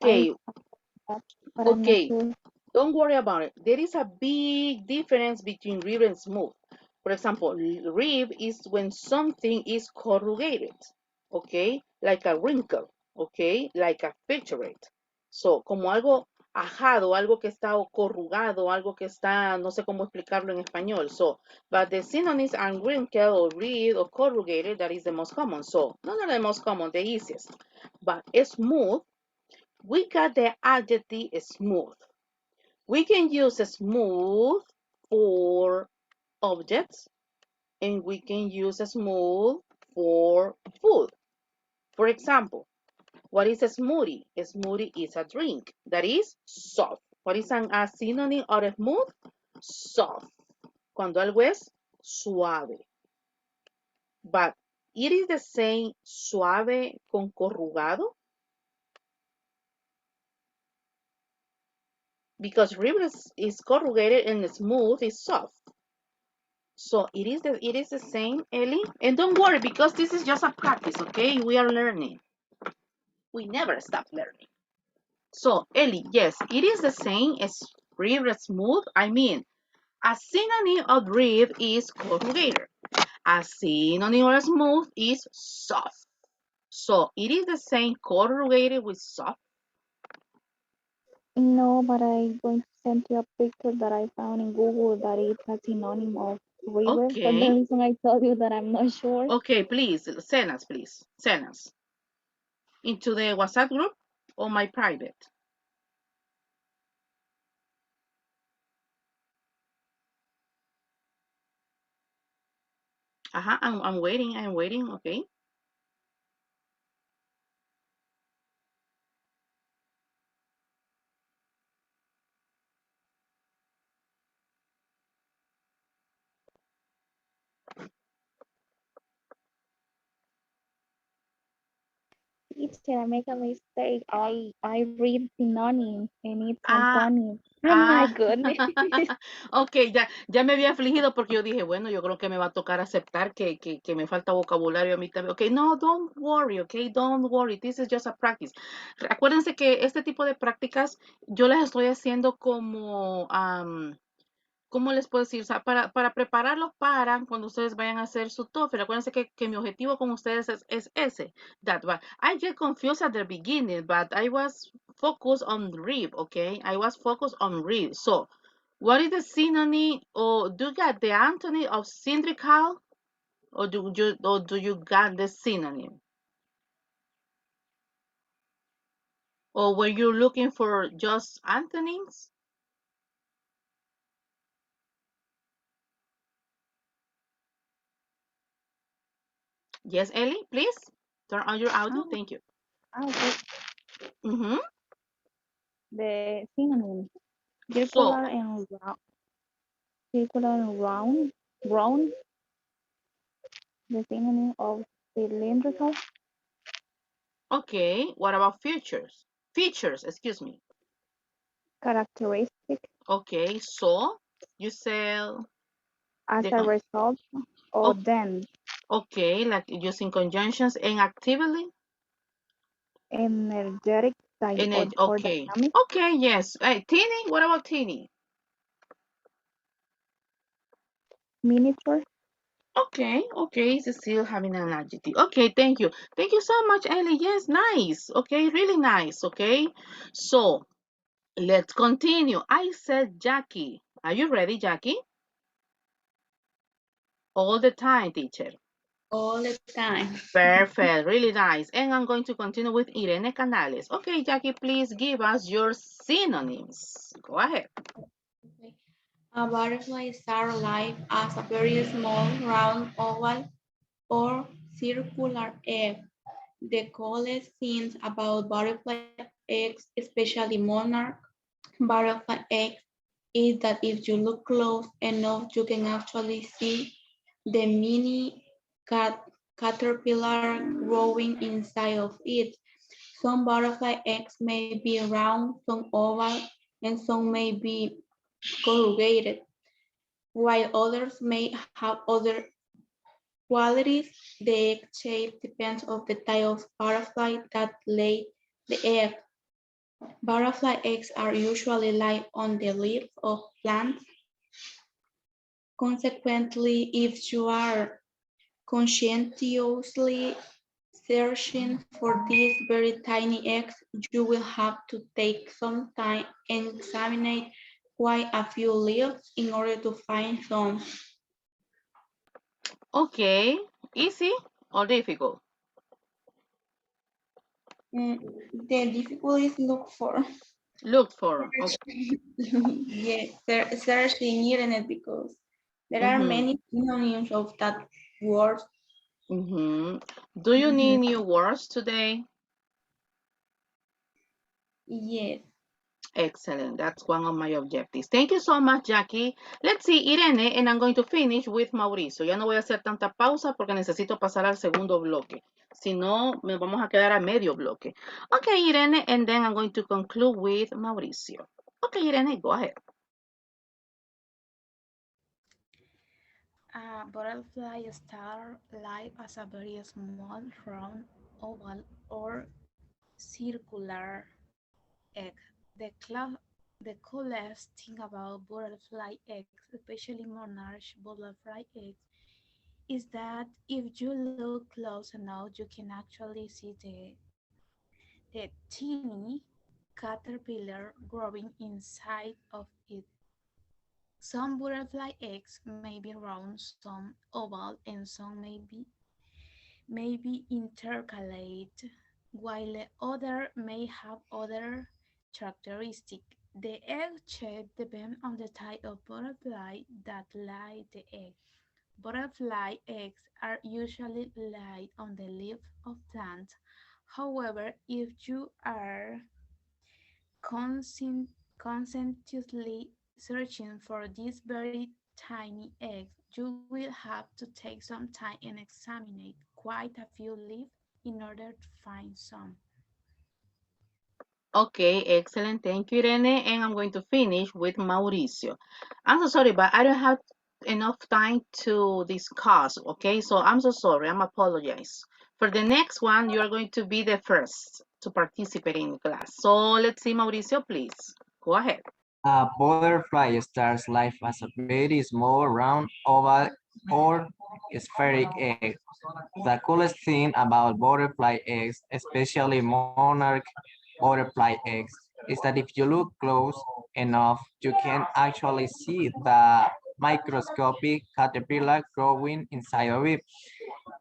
I Okay, thought, but I'm not okay. sure. Don't worry about it. There is a big difference between rib and smooth. For example, rib is when something is corrugated, okay, like a wrinkle, okay, like a featurette. So, como algo ajado, algo que está corrugado, algo que está, no sé cómo explicarlo en español. So, but the synonyms are wrinkle or rib or corrugated, that is the most common. So, not the most common, the easiest. But smooth, we got the adjective smooth. We can use smooth for objects and we can use smooth for food. For example, what is a smoothie? A smoothie is a drink that is soft. What is a synonym of smooth? Soft. Cuando algo es suave. But it is the same suave con corrugado because river is corrugated and smooth is soft. So it is the same, Ellie. And don't worry because this is just a practice, okay? We are learning. We never stop learning. So Ellie, yes, it is the same as rib smooth. I mean, a synonym of rib is corrugated. A synonym of smooth is soft. So it is the same corrugated with soft. No, but I'm going to send you a picture that I found in Google that it's a synonym of river. For the Okay. reason I told you that I'm not sure. Okay, please send us, please. Send us into the WhatsApp group or my private. I'm waiting. I'm waiting. Okay. Teacher, I make a mistake. I read synonyms and it's Ah, antonyms. Oh my ah. goodness. Ok, ya me había afligido porque yo dije, bueno, yo creo que me va a tocar aceptar que me falta vocabulario a mí también. Ok, no, don't worry, ok, don't worry, this is just a practice. Acuérdense que este tipo de prácticas yo las estoy haciendo como, ¿cómo les puedo decir? O sea, para prepararlos para cuando ustedes vayan a hacer su TOEFL. Acuérdense que mi objetivo con ustedes es ese. That, but I get confused at the beginning, but I was focused on read, okay? I was focused on read. So, what is the synonym, or do you get the antony of cylindrical, or do you got the synonym? Or were you looking for just antonyms? Yes, Ellie, please turn on your audio. Oh, Thank you. okay. Mm-hmm. The synonym So, circular and round, circular and round. The synonym of cylindrical, okay, what about features? Features, excuse me. characteristic Okay, so you said as the a result, or oh, then okay, like using conjunctions and actively energetic or okay. dynamic, Okay, yes. Hey, teeny, what about teeny? miniature, Okay, okay, it's still having an adjective. Okay, thank you. Thank you so much, Ellie. Yes, nice. Okay, really nice. Okay, so let's continue. I said Jackie. Are you ready, Jackie? All the time, teacher. all the time. Perfect, really nice. And I'm going to continue with Irene Canales. Okay, Jackie, please give us your synonyms. Go ahead. Okay. A butterfly star life as a very small, round, oval, or circular egg. The coolest things about butterfly eggs, especially monarch butterfly eggs, is that if you look close enough, you can actually see the mini caterpillar growing inside of it. Some butterfly eggs may be round, some oval, and some may be corrugated, while others may have other qualities. The egg shape depends on the type of butterfly that lay the egg. Butterfly eggs are usually lie on the leaves of plants. Consequently, if you are conscientiously searching for these very tiny eggs, you will have to take some time and examine quite a few leaves in order to find some. Okay, easy or difficult? Mm, the difficulties look for. Look for. Okay. Yes, search the internet because there are Mm-hmm. many synonyms of that word. Mm-hmm. Do you need Mhm. new words today? Yes. Excellent. That's one of my objectives. Thank you so much, Jackie. Let's see, Irene, and I'm going to finish with Mauricio. Ya no voy a hacer tanta pausa porque necesito pasar al segundo bloque. Si no, me vamos a quedar a medio bloque. Okay, Irene, and then I'm going to conclude with Mauricio. Okay, Irene, go ahead. A butterfly star live as a very small, round, oval, or circular egg. The, the coolest thing about butterfly eggs, especially monarch butterfly eggs, is that if you look close enough, you can actually see the teeny caterpillar growing inside of it. Some butterfly eggs may be round, some oval, and some may be intercalate, while the other may have other characteristics. The egg shape depends on the type of butterfly that lay the egg. Butterfly eggs are usually laid on the leaf of plants. However, if you are conscientiously searching for these very tiny eggs, you will have to take some time and examine quite a few leaves in order to find some. Okay, excellent. Thank you, Irene. And I'm going to finish with Mauricio. I'm so sorry, but I don't have enough time to discuss. Okay, so I'm so sorry. I'm apologize. For the next one, you are going to be the first to participate in class. So let's see, Mauricio, please. Go ahead. A butterfly starts life as a very small, round, oval, or spheric egg. The coolest thing about butterfly eggs, especially monarch butterfly eggs, is that if you look close enough, you can actually see the microscopic caterpillar growing inside of it.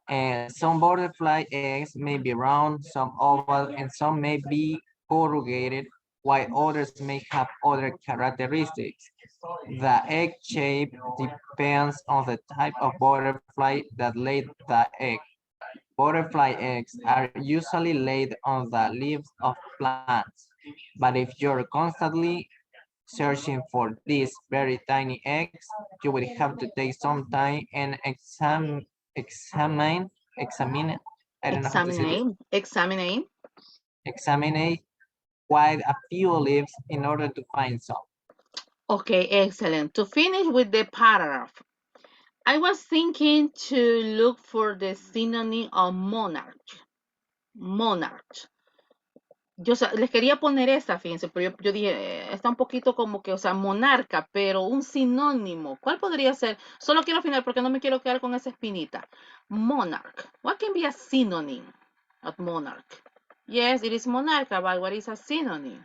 And some butterfly eggs may be round, some oval, and some may be corrugated, while others may have other characteristics. The egg shape depends on the type of butterfly that laid the egg. Butterfly eggs are usually laid on the leaves of plants, but if you're constantly searching for these very tiny eggs, you will have to take some time and examine, I don't know how to say this, Examine. examine quite a few leaves in order to find some. Okay, excellent. To finish with the paragraph, I was thinking to look for the synonym of monarch. Monarch. Les quería poner esa, fíjense, pero yo dije, está un poquito como que, o sea, monarca, pero un sinónimo. ¿Cuál podría ser? Solo quiero afinar porque no me quiero quedar con esa espinita. Monarch. What can be a synonym of monarch? Yes, it is monarcha, but what is a synonym?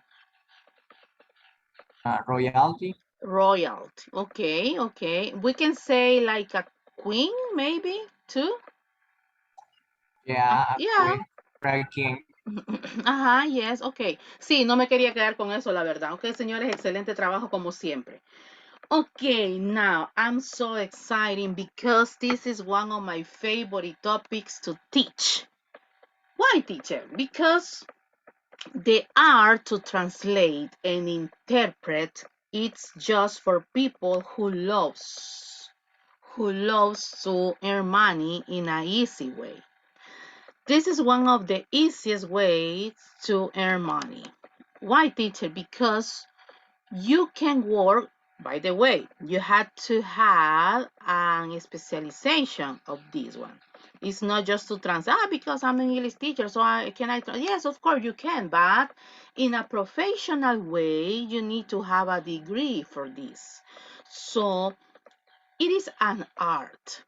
Royalty. Royalty. Okay. We can say like a queen, maybe, too? Yeah, a Yeah. queen, a king. Ajá, yes, ok. Sí, no me quería quedar con eso, la verdad. Ok, señores, excelente trabajo como siempre. Okay, now I'm so excited because this is one of my favorite topics to teach. Why, teacher? Because the art to translate and interpret, it's just for people who loves to earn money in an easy way. This is one of the easiest ways to earn money. Why, teacher? Because you can work, by the way, you had to have a specialization of this one. It's not just to translate, because I'm an English teacher, so yes, of course you can, but in a professional way, you need to have a degree for this. So it is an art.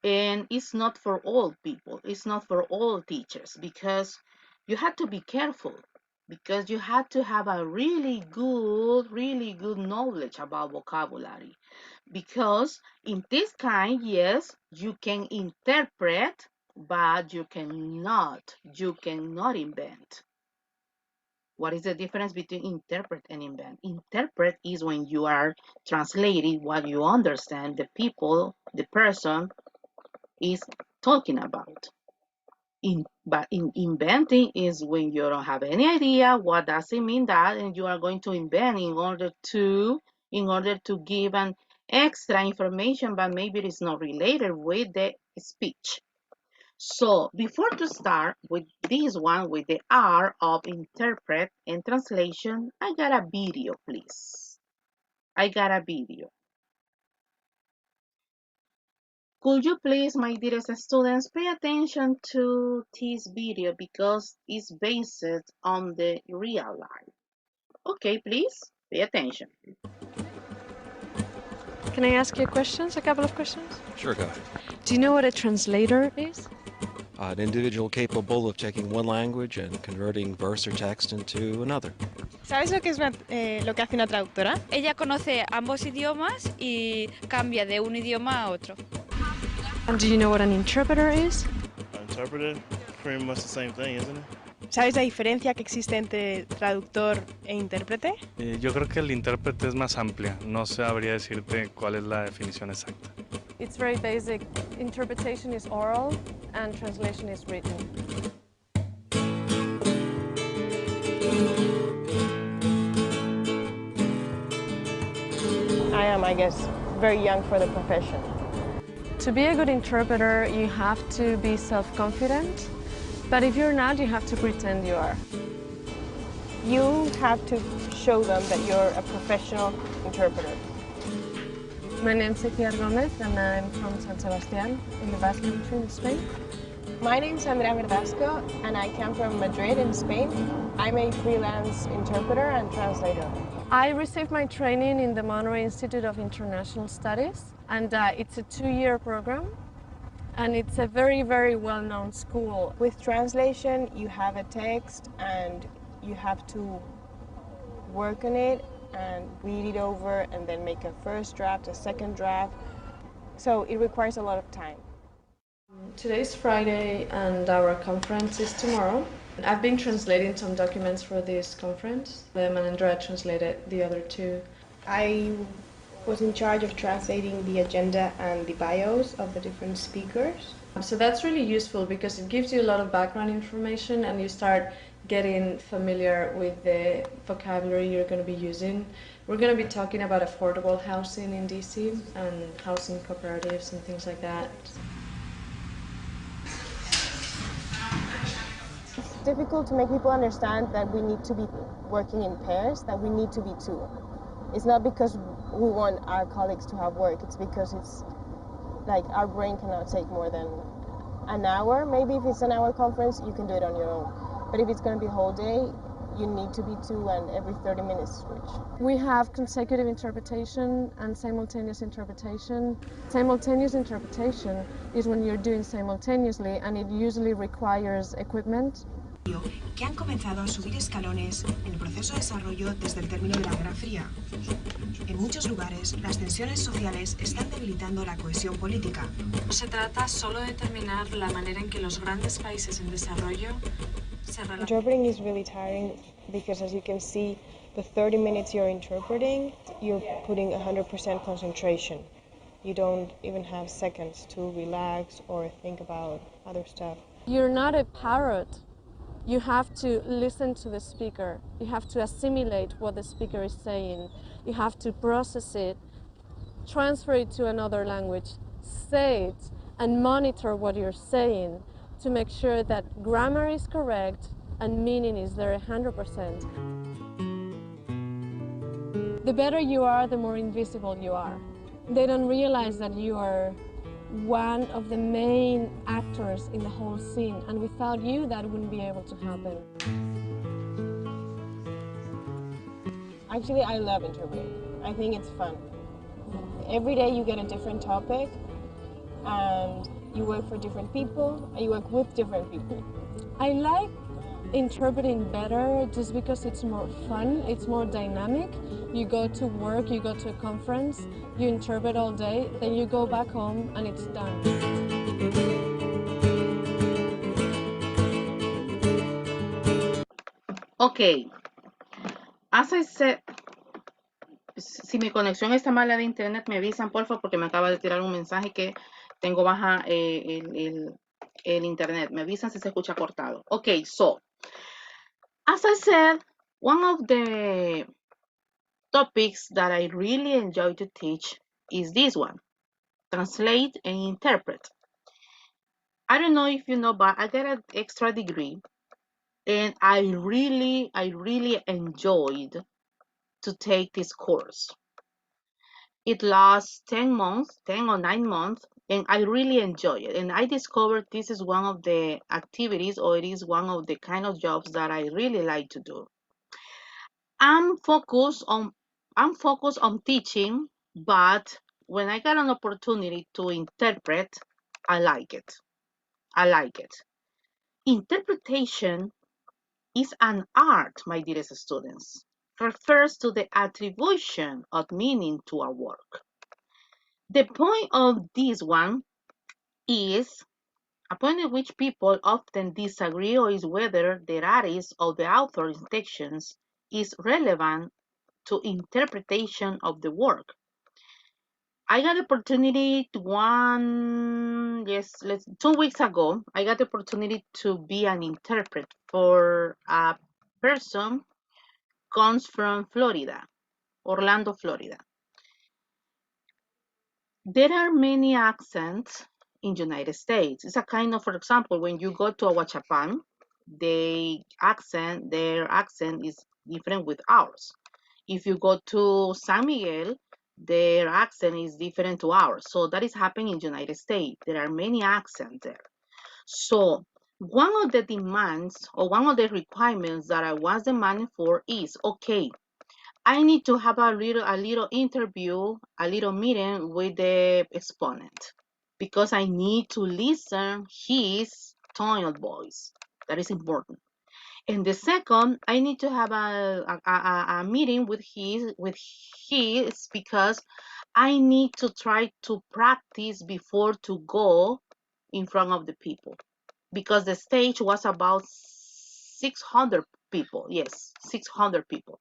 And it's not for all people, it's not for all teachers, because you have to be careful, because you have to have a really good knowledge about vocabulary, because in this kind, yes, you can interpret, but you cannot invent. What is the difference between interpret and invent? Interpret is when you are translating what you understand the person is talking about. But in inventing is when you don't have any idea what does it mean that, and you are going to invent in order to give an extra information, but maybe it is not related with the speech. So before to start with this one, with the art of interpret and translation, I got a video, please. I got a video. Could you please, my dearest students, pay attention to this video because it's based on the real life. Okay, please, pay attention. Can I ask you questions? A couple of questions? Sure, go ahead. Do you know what a translator is? an individual capable of taking one language and converting verse or text into another. ¿Sabes lo que es lo que hace una traductora? Ella conoce ambos idiomas y cambia de un idioma a otro. And do you know what an interpreter is? Interpreter, pretty much the same thing, isn't it? ¿Sabes la diferencia que existe entre traductor e intérprete? Yo creo que el intérprete es más amplia, no sabría decirte cuál es la definición exacta. It's very basic. Interpretation is oral and translation is written. I am, I guess, very young for the profession. To be a good interpreter, you have to be self-confident, but if you're not, you have to pretend you are. You have to show them that you're a professional interpreter. My name's Ezequiel Gomez and I'm from San Sebastián in the Basque Country in Spain. My name's Andrea Verdasco and I come from Madrid in Spain. I'm a freelance interpreter and translator. I received my training in the Monterey Institute of International Studies, and it's a 2-year program, and it's a very, very well-known school. With translation, you have a text and you have to work on it and read it over and then make a first draft, a second draft. So it requires a lot of time. Today's Friday and our conference is tomorrow. I've been translating some documents for this conference. Them and Andrea translated the other 2. I was in charge of translating the agenda and the bios of the different speakers. So that's really useful because it gives you a lot of background information and you start getting familiar with the vocabulary you're going to be using. We're going to be talking about affordable housing in DC and housing cooperatives and things like that. It's difficult to make people understand that we need to be working in pairs, that we need to be 2. It's not because we want our colleagues to have work, it's because it's like our brain cannot take more than an hour. Maybe if it's an hour conference, you can do it on your own. But if it's going to be the whole day, you need to be 2 and every 30 minutes switch. We have consecutive interpretation and simultaneous interpretation. Simultaneous interpretation is when you're doing simultaneously and it usually requires equipment. Que han comenzado a subir escalones en el proceso de desarrollo desde el término de la Guerra Fría. En muchos lugares, las tensiones sociales están debilitando la cohesión política. No se trata solo de determinar la manera en que los grandes países en desarrollo se relacionan. Interpreting is really tiring because, as you can see, the 30 minutes you're interpreting, you're putting 100% concentration. You don't even have seconds to relax or think about other stuff. You're not a parrot. You have to listen to the speaker. You have to assimilate what the speaker is saying. You have to process it, transfer it to another language, say it, and monitor what you're saying to make sure that grammar is correct and meaning is there 100%. The better you are, the more invisible you are. They don't realize that you are one of the main actors in the whole scene, and without you, that wouldn't be able to happen. Actually, I love interpreting. I think it's fun. Every day you get a different topic, and you work for different people, and you work with different people. I like interpreting better just because it's more fun, it's more dynamic. You go to work, you go to a conference, you interpret all day, then you go back home and it's done. Okay, as I said, si mi conexión está mala de internet, me avisan, por favor, porque me acaba de tirar un mensaje que tengo baja el internet. Me avisan si se escucha cortado. Okay, so, as I said, one of the topics that I really enjoy to teach is this one, translate and interpret. I don't know if you know, but I got an extra degree and I really enjoyed to take this course. It lasts 10 months, 10 or 9 months, and I really enjoy it. And I discovered this is one of the activities, or it is one of the kind of jobs that I really like to do. I'm focused on teaching, but when I got an opportunity to interpret, I like it. I like it. Interpretation is an art, my dearest students. Refers to the attribution of meaning to a work. The point of this one is a point at which people often disagree or is whether the artist or the author's intentions is relevant to interpretation of the work. I got the opportunity to 2 weeks ago, I got the opportunity to be an interpret for a person comes from Florida, Orlando, Florida. There are many accents in United States. It's a kind of, for example, when you go to Ahuachapán, their accent is different with ours. If you go to San Miguel, their accent is different to ours. So that is happening in United States. There are many accents there. So one of the demands or one of the requirements that I was demanding for is, okay, I need to have a little interview, a little meeting with the exponent because I need to listen his tone of voice. That is important. And the second, I need to have a meeting with his because I need to try to practice before to go in front of the people because the stage was about 600 people. Yes, 600 people.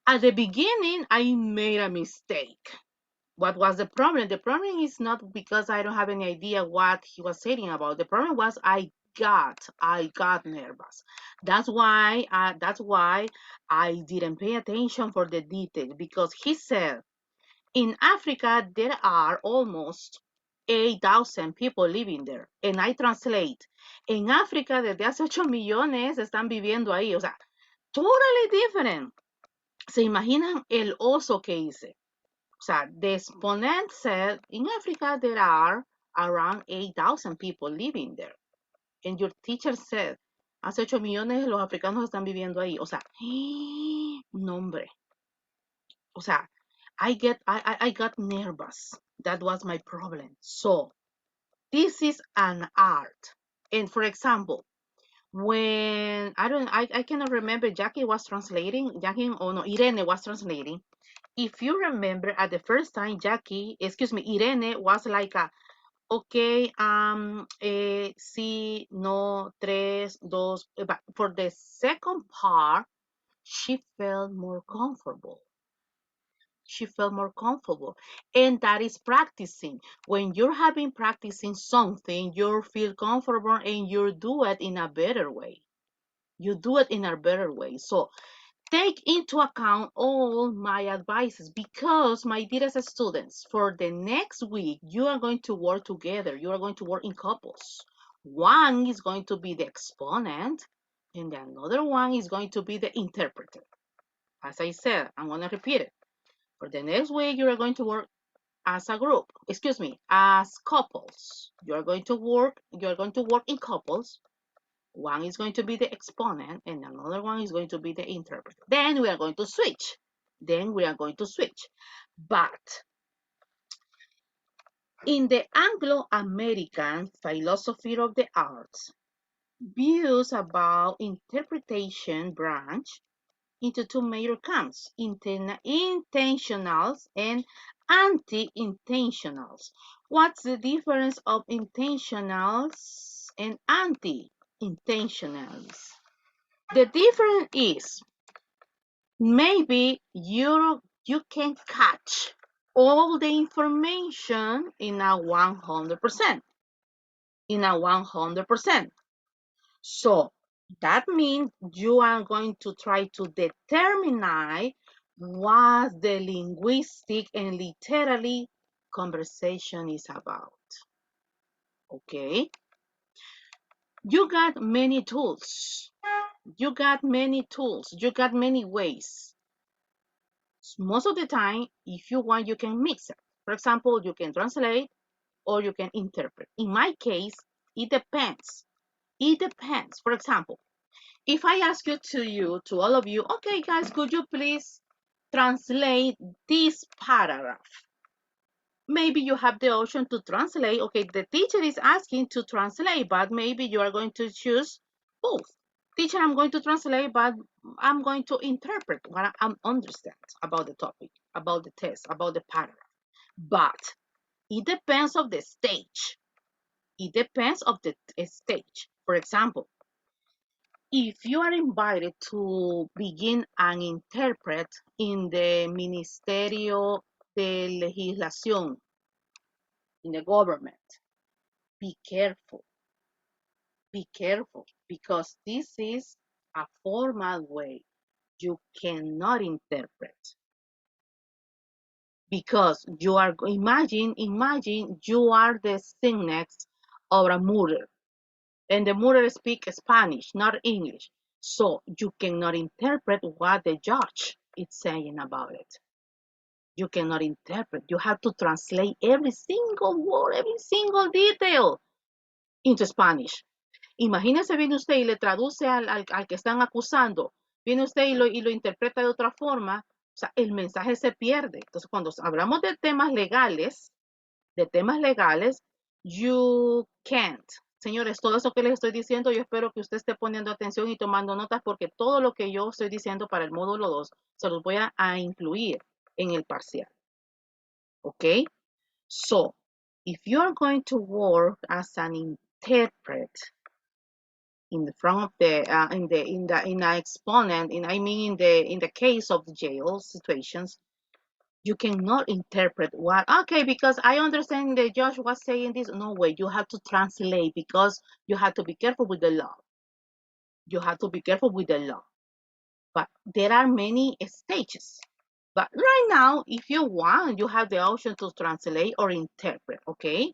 At the beginning, I made a mistake. What was the problem? The problem is not because I don't have any idea what he was saying about. The problem was I got nervous. That's why I didn't pay attention for the details because he said in Africa there are almost 8,000 people living there. And I translate, en África desde hace 8 millones están viviendo ahí. O sea, totally different. ¿Se imaginan el oso que hice? O sea, the exponent said, in Africa there are around 8,000 people living there. And your teacher said, hace 8 millones los africanos están viviendo ahí. O sea, no hombre. O sea, I got nervous. That was my problem. So, this is an art. And for example, when I cannot remember, Irene was translating. If you remember at the first time, Irene was like okay, sí, no, tres, dos. But for the second part, she felt more comfortable. She felt more comfortable. And that is practicing. When you're having practicing something, you feel comfortable and you do it in a better way. You do it in a better way. So take into account all my advices because, my dearest students, for the next week, you are going to work together. You are going to work in couples. One is going to be the exponent, and the another one is going to be the interpreter. As I said, I'm going to repeat it. For the next week, you are going to work as a group. As couples. You are going to work in couples. One is going to be the exponent and another one is going to be the interpreter. Then we are going to switch. But in the Anglo-American philosophy of the arts, views about interpretation branch into two major camps, intentionals and anti-intentionals. What's the difference of intentionals and anti-intentionals? The difference is maybe you can catch all the information in a 100%. So that means you are going to try to determine what the linguistic and literary conversation is about. Okay? You got many tools. You got many ways. Most of the time, if you want, you can mix it. For example, you can translate or you can interpret. In my case, it depends. For example, if I ask to all of you, okay, guys, could you please translate this paragraph? maybe you have the option to translate. Okay, the teacher is asking to translate, but maybe you are going to choose both. Teacher, I'm going to translate, but I'm going to interpret what I understand about the topic, about the test, about the paragraph. But it depends of the stage. It depends of the stage. For example, if you are invited to begin and interpret in the Ministerio de Legislación, in the government, be careful. Be careful, because this is a formal way. You cannot interpret, because you are, imagine you are the signet of a murder, and the murderer speaks Spanish, not English. So you cannot interpret what the judge is saying about it. You cannot interpret. You have to translate every single word, every single detail into Spanish. Imagínese, viene usted y le traduce al que están acusando, viene usted y lo interpreta de otra forma, o sea, el mensaje se pierde. Entonces, cuando hablamos de temas legales, you can't. Señores, todo eso que les estoy diciendo, yo espero que usted esté poniendo atención y tomando notas, porque todo lo que yo estoy diciendo para el módulo 2 se los voy a incluir en el parcial. ¿Ok? So, if you are going to work as an interpret in the front of the in the exponent, in the case of the jail situations, you cannot interpret what, okay, because I understand the judge was saying this. No way, you have to translate, because you have to be careful with the law. You have to be careful with the law. But there are many stages. But right now, if you want, you have the option to translate or interpret, okay?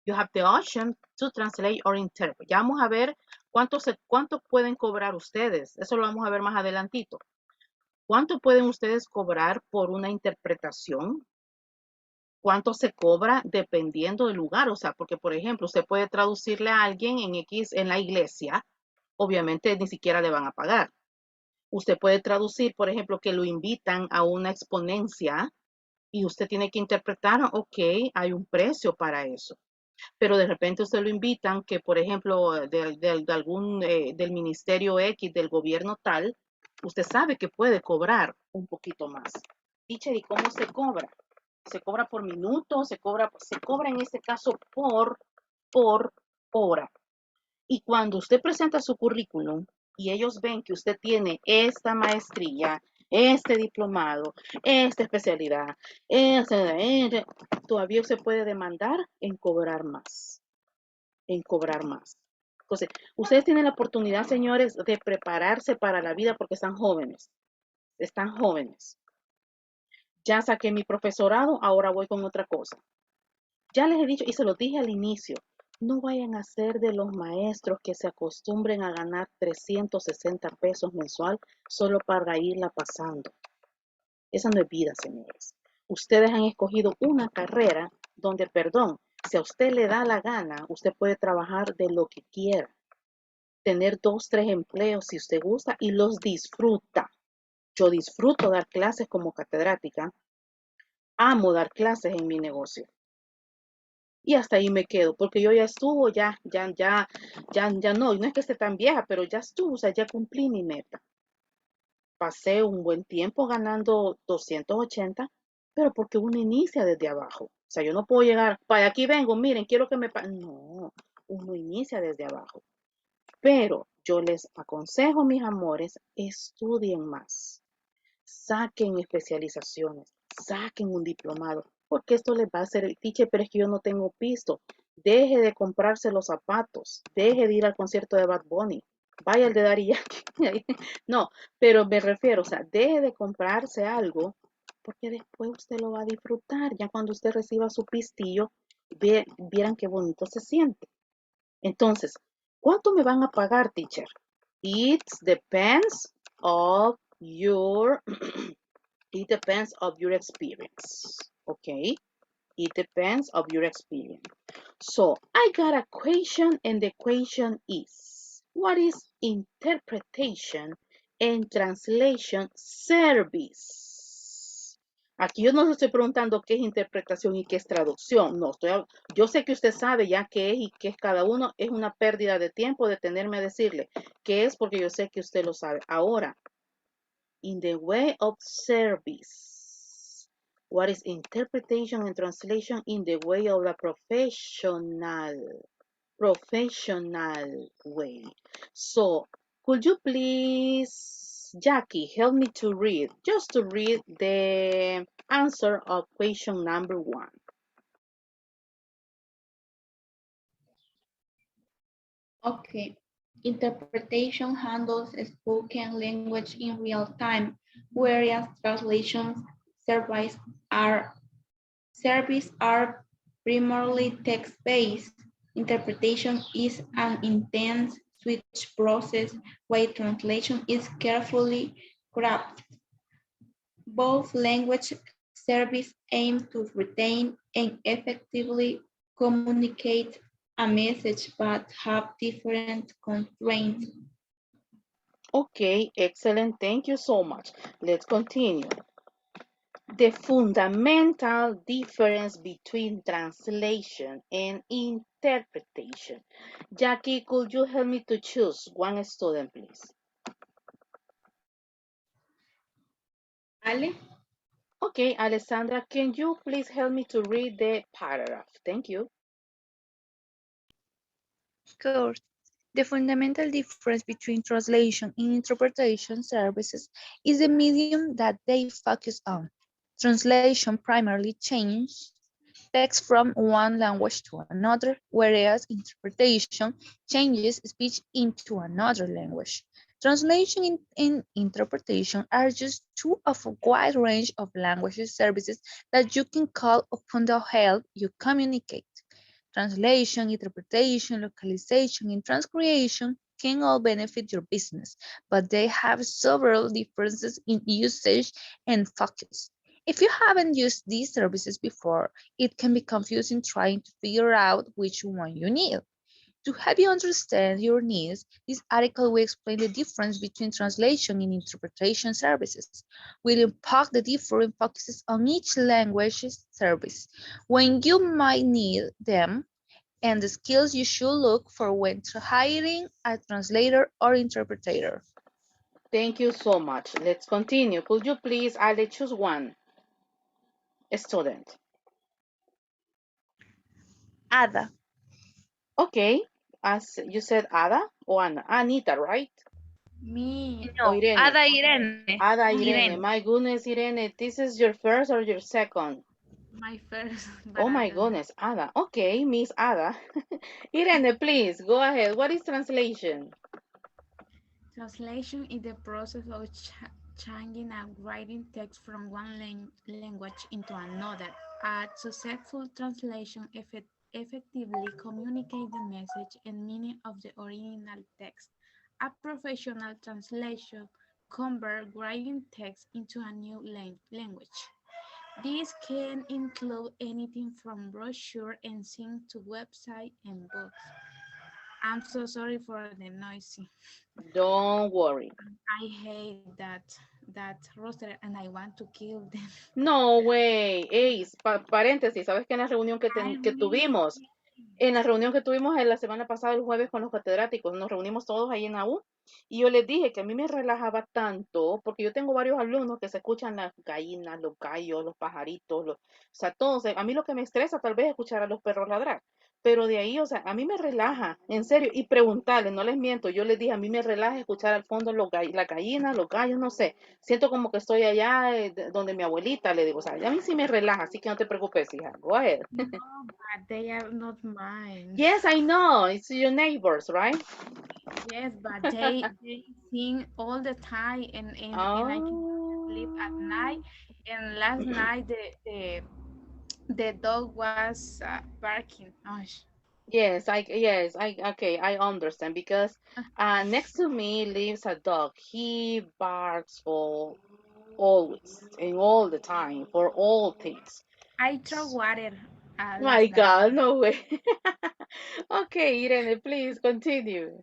You have the option to translate or interpret. Ya vamos a ver cuánto pueden cobrar ustedes. Eso lo vamos a ver más adelantito. ¿Cuánto pueden ustedes cobrar por una interpretación? ¿Cuánto se cobra dependiendo del lugar? O sea, porque por ejemplo, usted puede traducirle a alguien en la iglesia, obviamente ni siquiera le van a pagar. Usted puede traducir, por ejemplo, que lo invitan a una exponencia y usted tiene que interpretar, ok, hay un precio para eso. Pero de repente usted lo invitan que, por ejemplo, del ministerio X, del gobierno tal, usted sabe que puede cobrar un poquito más. Teacher, ¿y cómo se cobra? ¿Se cobra por minuto? ¿Se cobra en este caso por hora? Y cuando usted presenta su currículum y ellos ven que usted tiene esta maestría, este diplomado, esta especialidad, todavía se puede demandar en cobrar más. Entonces, ustedes tienen la oportunidad, señores, de prepararse para la vida porque están jóvenes. Ya saqué mi profesorado, ahora voy con otra cosa. Ya les he dicho y se los dije al inicio, no vayan a ser de los maestros que se acostumbren a ganar 360 pesos mensual solo para irla pasando. Esa no es vida, señores. Ustedes han escogido una carrera donde, perdón, si a usted le da la gana, usted puede trabajar de lo que quiera. Tener 2, 3 empleos si usted gusta y los disfruta. Yo disfruto dar clases como catedrática. Amo dar clases en mi negocio. Y hasta ahí me quedo, porque yo ya estuvo, ya no es que esté tan vieja, pero ya estuvo, o sea, ya cumplí mi meta. Pasé un buen tiempo ganando 280, pero porque uno inicia desde abajo. O sea, yo no puedo llegar, para aquí vengo, miren, quiero que me paguen. No, uno inicia desde abajo. Pero yo les aconsejo, mis amores, estudien más. Saquen especializaciones, saquen un diplomado, porque esto les va a hacer el teacher, pero es que yo no tengo pisto. Deje de comprarse los zapatos, deje de ir al concierto de Bad Bunny, vaya al de Daddy Yankee. No, pero me refiero, o sea, deje de comprarse algo, porque después usted lo va a disfrutar. Ya cuando usted reciba su pistillo, vieran qué bonito se siente. Entonces, ¿cuánto me van a pagar, teacher? It depends of your it depends of your experience. Okay, it depends of your experience. So I got a question, and the question is, what is interpretation and translation service? Aquí yo no le estoy preguntando qué es interpretación y qué es traducción. No, yo sé que usted sabe ya qué es y qué es cada uno. Es una pérdida de tiempo detenerme a decirle qué es porque yo sé que usted lo sabe. Ahora, in the way of service. What is interpretation and translation in the way of the professional way? So, could you please, Jackie, help me to read, just to read the answer of question number 1. Okay. Interpretation handles spoken language in real time, whereas translation service are primarily text-based. Interpretation is an intense switch process, while translation is carefully crafted. Both language services aim to retain and effectively communicate a message but have different constraints. Okay, excellent. Thank you so much. Let's continue. The fundamental difference between translation and interpretation. Jackie, could you help me to choose one student, please? Ale? Okay, Alessandra, can you please help me to read the paragraph? Thank you. Of course, the fundamental difference between translation and interpretation services is the medium that they focus on. Translation primarily changes text from one language to another, whereas interpretation changes speech into another language. Translation and interpretation are just two of a wide range of language services that you can call upon to help you communicate. Translation, interpretation, localization, and transcreation can all benefit your business, but they have several differences in usage and focus. If you haven't used these services before, it can be confusing trying to figure out which one you need. To help you understand your needs, this article will explain the difference between translation and interpretation services. We'll unpack the different focuses on each language service, when you might need them, and the skills you should look for when hiring a translator or interpreter. Thank you so much. Let's continue. Could you please, Ale, choose one student? Ada. Okay, as you said, Ada or Anita, right? Me. Or No, Irene? Ada Irene. Ada Irene. Irene. My goodness, Irene, this is your first or your second? My first, but Oh I my don't know. goodness, Ada. Okay, Miss Ada. Irene, please go ahead. What is translation? Translation is the process of changing and writing text from one language into another. A successful translation effectively communicates the message and meaning of the original text. A professional translation converts writing text into a new language. This can include anything from brochure and sync to website and books. I'm so sorry for the noisy. Don't worry. I hate that roster and I want to kill them. No way. Ace, paréntesis, ¿sabes que en la reunión I que really tuvimos? En la reunión que tuvimos en la semana pasada, el jueves, con los catedráticos, nos reunimos todos ahí en la U y yo les dije que a mí me relajaba tanto, porque yo tengo varios alumnos que se escuchan las gallinas, los gallos, los pajaritos, o sea, todos, a mí lo que me estresa tal vez es escuchar a los perros ladrar, pero de ahí, o sea, a mí me relaja, en serio, y preguntarles, no les miento, yo les dije, a mí me relaja escuchar al fondo las gallinas, los gallos, no sé, siento como que estoy allá donde mi abuelita, le digo, o sea, a mí sí me relaja, así que no te preocupes, hija, go ahead. no, but they are not mine. Yes, I know. It's your neighbors, right? Yes, but they sing all the time and I cannot sleep at night. Oh, And last night the dog was barking. Gosh. okay, I understand because next to me lives a dog. He barks for always and all the time for all things. I throw water My last night. God, no way. Okay, Irene, please continue.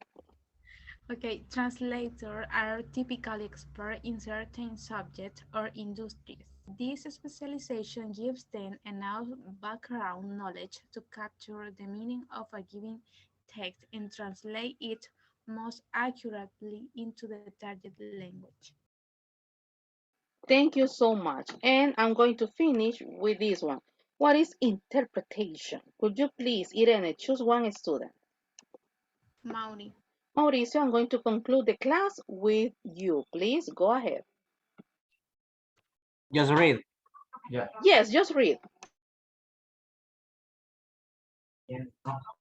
Okay, translators are typically expert in certain subjects or industries. This specialization gives them enough background knowledge to capture the meaning of a given text and translate it most accurately into the target language. Thank you so much. And I'm going to finish with this one. What is interpretation? Could you please, Irene, choose one student? Mauri. Mauricio, I'm going to conclude the class with you. Please go ahead. Just read. Yeah. Yes, just read.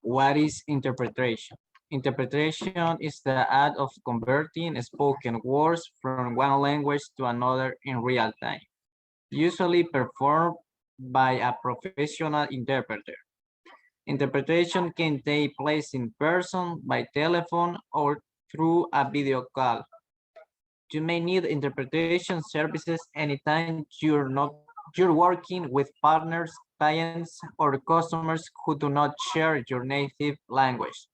What is interpretation? Interpretation is the act of converting spoken words from one language to another in real time, usually performed by a professional interpreter. Interpretation can take place in person, by telephone, or through a video call. You may need interpretation services anytime you're working with partners, clients, or customers who do not share your native language.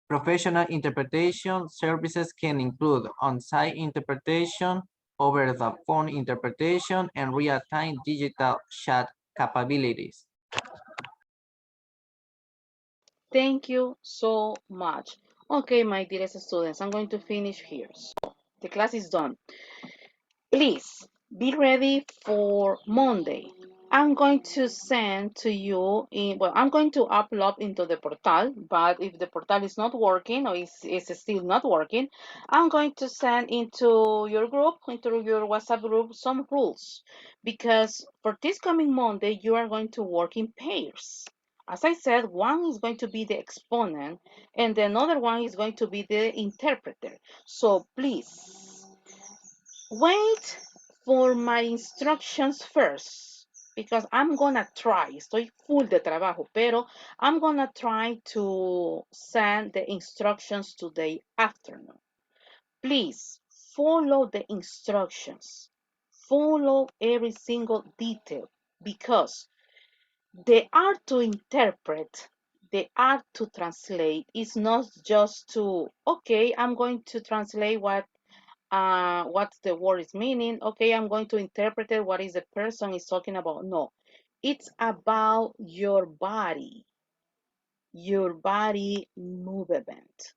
Professional interpretation services can include on-site interpretation, over-the-phone interpretation, and real-time digital chat capabilities. Thank you so much. Okay, my dearest students, I'm going to finish here. So the class is done. Please be ready for Monday. I'm going to send to you I'm going to upload into the portal, but if the portal is not working or is still not working, I'm going to send into your group, into your WhatsApp group, some rules, because for this coming Monday, you are going to work in pairs. As I said, one is going to be the exponent and the another one is going to be the interpreter. So please, wait for my instructions first because I'm gonna try. Estoy full de trabajo, pero I'm gonna try to send the instructions today afternoon. Please follow the instructions. Follow every single detail because the art to interpret, the art to translate is not just to, okay, I'm going to translate what the word is meaning. Okay, I'm going to interpret it, what is the person is talking about. No, it's about your body movement.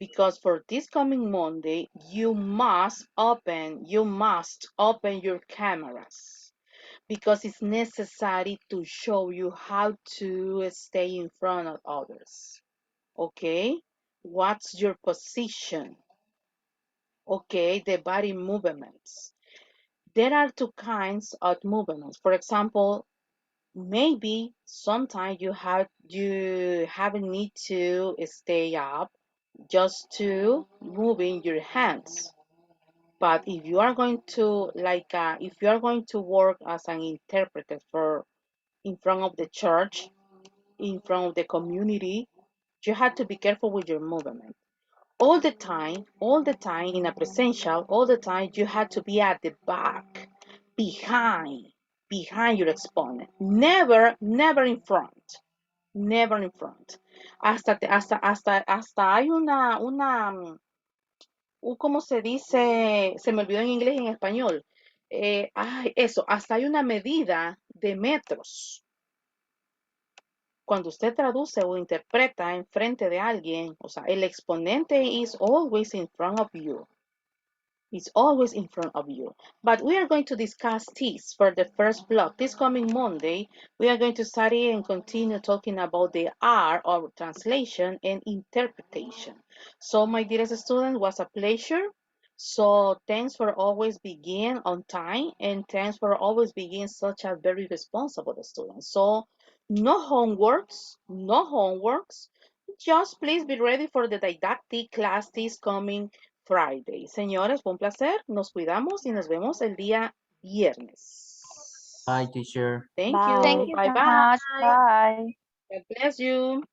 Because for this coming Monday, you must open your cameras because it's necessary to show you how to stay in front of others. Okay, what's your position? Okay, the body movements. There are two kinds of movements. For example, maybe sometimes you haven't need to stay up just to moving your hands. But if you are going to if you are going to work as an interpreter for in front of the church, in front of the community, you have to be careful with your movement all the time in a presential, all the time you have to be at the back, behind, behind your exponent. Never in front. Never in front. Hasta hay ¿cómo se dice? Se me olvidó en inglés y en español. Eso, hasta hay una medida de metros. Cuando usted traduce o interpreta en frente de alguien, o sea, el exponente is always in front of you. It's always in front of you. But we are going to discuss this for the first block. This coming Monday, we are going to study and continue talking about the art of translation and interpretation. So, my dearest students, was a pleasure. So, thanks for always being on time and thanks for always being such a very responsible student. So, no homeworks, no homeworks. Just please be ready for the didactic class this coming Friday. Señores, fue un placer. Nos cuidamos y nos vemos el día viernes. Bye, teacher. Thank Bye. you. Thank you Bye so bye. much. Bye. God bless you.